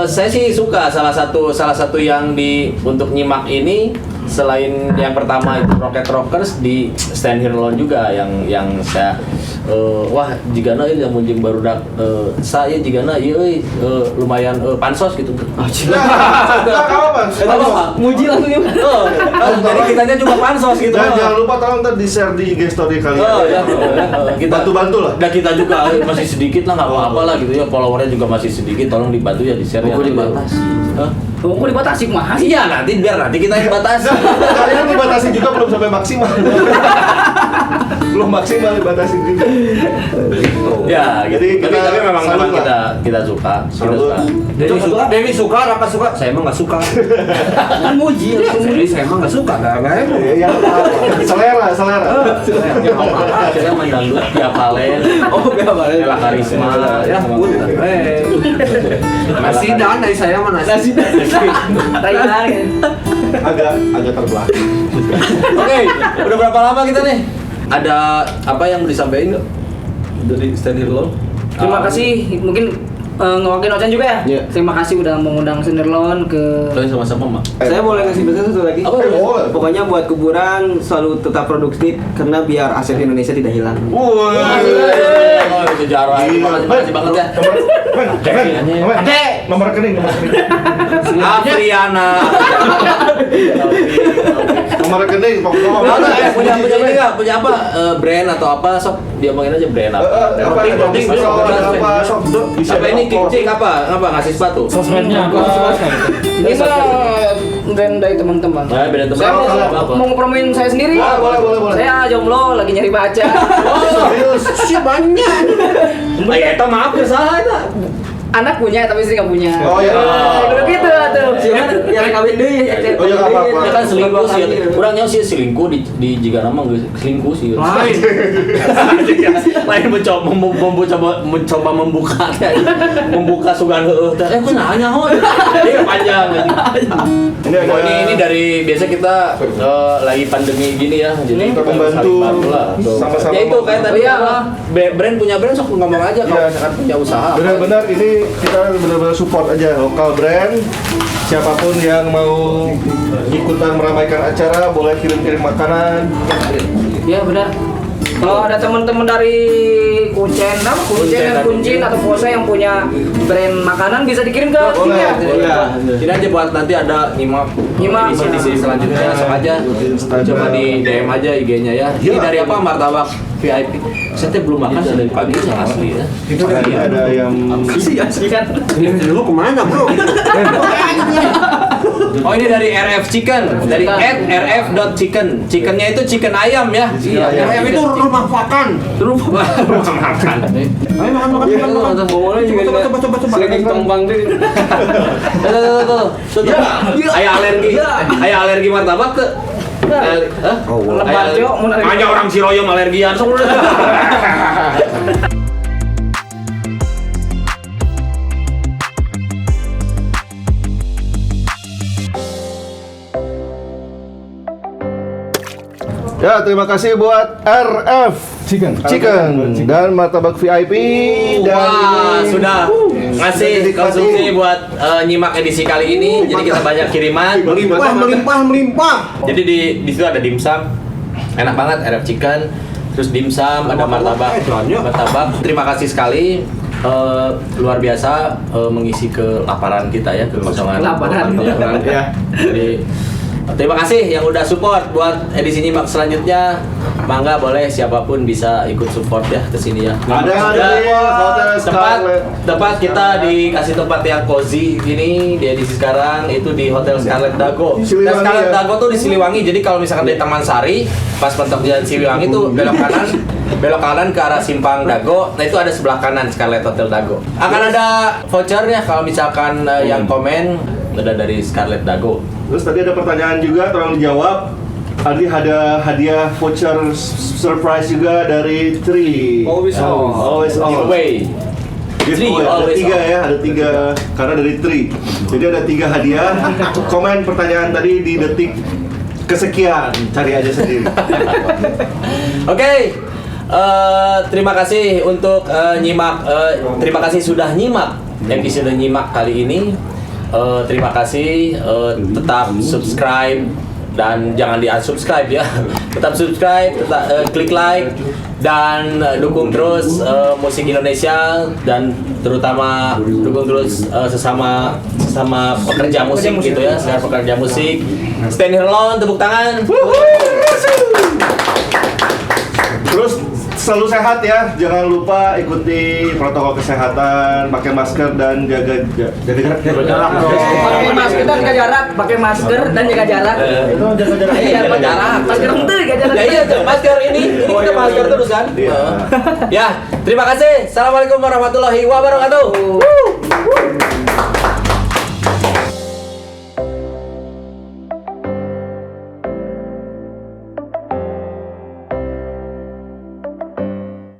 Saya sih suka salah satu yang untuk nyimak ini, selain yang pertama itu Rocket Rockers, di Stand Here Alone juga yang saya wah jigana ieu lamun jeung barudak saya jigana ieu lumayan pansos gitu. Muji langsung. Jadi kitanya juga pansos gitu. Dan jangan lupa tolong ntar di-share di IG story kalian. Kita bantu lah. Dan kita juga masih sedikit lah, nggak apa-apa lah gitu ya, followernya juga masih sedikit, tolong dibantu ya, di-share ya. Dibatasi. Kok dibatasi mah? Iya, biar nanti kita yang batasi. Kalian dibatasi juga belum sampai maksimal. Belum maksimal dibatasi juga. Ya, Jadi tapi memang salut lah. kita suka. Dewi suka, Raka suka. Saya emang nggak suka. Kan muji langsung. Jadi saya emang nggak suka, nggak emang. Ya, selera. Saya main dangdut tiap kalen. Ella Karisma. Ya, punten. Nasi dan dari saya mana nasi. agak terbelakang. Oke, udah berapa lama kita nih? Ada apa yang mau disampaikan nggak dari Stand Here Alone? Terima kasih, mungkin ngewakilin Ocan juga ya. Iya. Terima kasih udah mengundang Senderlon ke. Kalian sama-sama, Mak. Saya boleh ngasih pesan satu lagi? Apa? boleh. Pokoknya buat kuburan selalu tetap produktif karena biar aset Indonesia tidak hilang. Oh, itu jarang. Terima kasih banget ya. Nomor rekening. Afriana. Nomor rekening pokoknya. Punya ini nggak? Punya apa? Brand atau apa? Sok dia omongin aja brand apa? Apa ini Kicik apa? Ngasih sepatu? Sosmednya apa? Ini mah brand dari teman-teman. Nah, brand teman. Saya Apa? mau ngepromoin saya sendiri. Boleh. Saya jomblo lagi nyari baca. Serius. banyak. Eta maaf ya salah eta. Anak punya tapi istri nggak punya. Oh, iya. Udah gitu tuh. Yang kawin deui ya. Oh, iya, nggak apa-apa. Dia kan selingkuh sih. Kurangnya sih selingkuh di jika nama nggak selingkuh sih. Lain mencoba membuka membuka sugan heueuh teh. Aku nanya hoi. Ini panjang. Ini dari biasa kita lagi pandemi gini ya. Jadi Kita membantu sama-sama. Ya itu kayak tadi Iya. brand punya brand sok ngomong aja kalau Iya. misalkan punya usaha. Benar-benar ini kita benar-benar support aja lokal brand. Siapapun yang mau ikutan meramaikan acara boleh kirim-kirim makanan. Iya benar. Kalau ada teman-teman dari Kuncen dan Kuncin atau Pose yang punya brand makanan bisa dikirim ke sini ya. Iya. Ini aja buat nanti ada nyimak edisi selanjutnya sok aja coba di DM aja IG-nya ya. Ini dari apa martabak VIP. Saya teh belum makan dari pagi yang asli ya. Itu ada yang Asli kan. Ini dulu kemana bro? Oh ini dari RF Chicken, dari @rf.chicken. Chickennya itu chicken ayam ya. Iya. Ayam itu rumah makan. Rumah makan. Ayo makan. Boleh juga Coba. selingkuh tembang deh. Tuh. Ayah alergi martabak ke. Hanya orang Ciroyom alergian. Ya, terima kasih buat RF Chicken dan martabak VIP dan Wah, ini sudah ngasih dinikmati. konsumsi buat nyimak edisi kali ini. Jadi kita banyak kiriman. Melimpah. Jadi di situ ada dimsum. Enak banget RF Chicken. Terus dimsum, ada martabak. Terima kasih sekali. Luar biasa mengisi kelaparan kita ya, kekosongan. Kelaparan. Ya. Jadi terima kasih yang udah support buat edisi nyimak selanjutnya. Mangga boleh siapapun bisa ikut support ya ke sini ya. Ada Hotel Scarlet. Tempat kita dikasih tempat yang cozy ini di edisi sekarang itu di Hotel Scarlet Dago. Siliwangi Dan Scarlet ya? Dago tuh di Siliwangi. Jadi kalau misalkan dari Taman Sari pas mentok jalan Siliwangi tuh belok kanan ke arah Simpang Dago. Nah itu ada sebelah kanan Scarlet Hotel Dago. Akan ada voucher ya kalau misalkan yang komen ada dari Scarlet Dago. Terus tadi ada pertanyaan juga, tolong dijawab. Tadi ada hadiah voucher surprise juga dari Tri. Always on. Always on. Giveaway. Giveaway. Ada Always tiga on. ya, ada tiga karena dari Tri. Jadi ada 3 hadiah. Komen pertanyaan tadi di detik kesekian, cari aja sendiri. Oke. Terima kasih untuk nyimak. Terima kasih sudah nyimak episode nyimak kali ini. Terima kasih. Tetap subscribe dan jangan di-unsubscribe ya. Tetap subscribe, tetap klik like dan dukung terus musik Indonesia dan terutama dukung terus sesama pekerja musik gitu ya, sesama pekerja musik. Stand here alone, tepuk tangan. Terus selalu sehat ya, jangan lupa ikuti protokol kesehatan, pakai masker dan jaga jarak. Pakai masker dan jaga jarak, pakai masker dan jaga jarak. Itu jaga jarak. Iya, jaga jarak. Masker ente jaga jarak. Ya iya, masker ini kita masker terus kan. Iya. Ya, terima kasih. Assalamualaikum warahmatullahi wabarakatuh.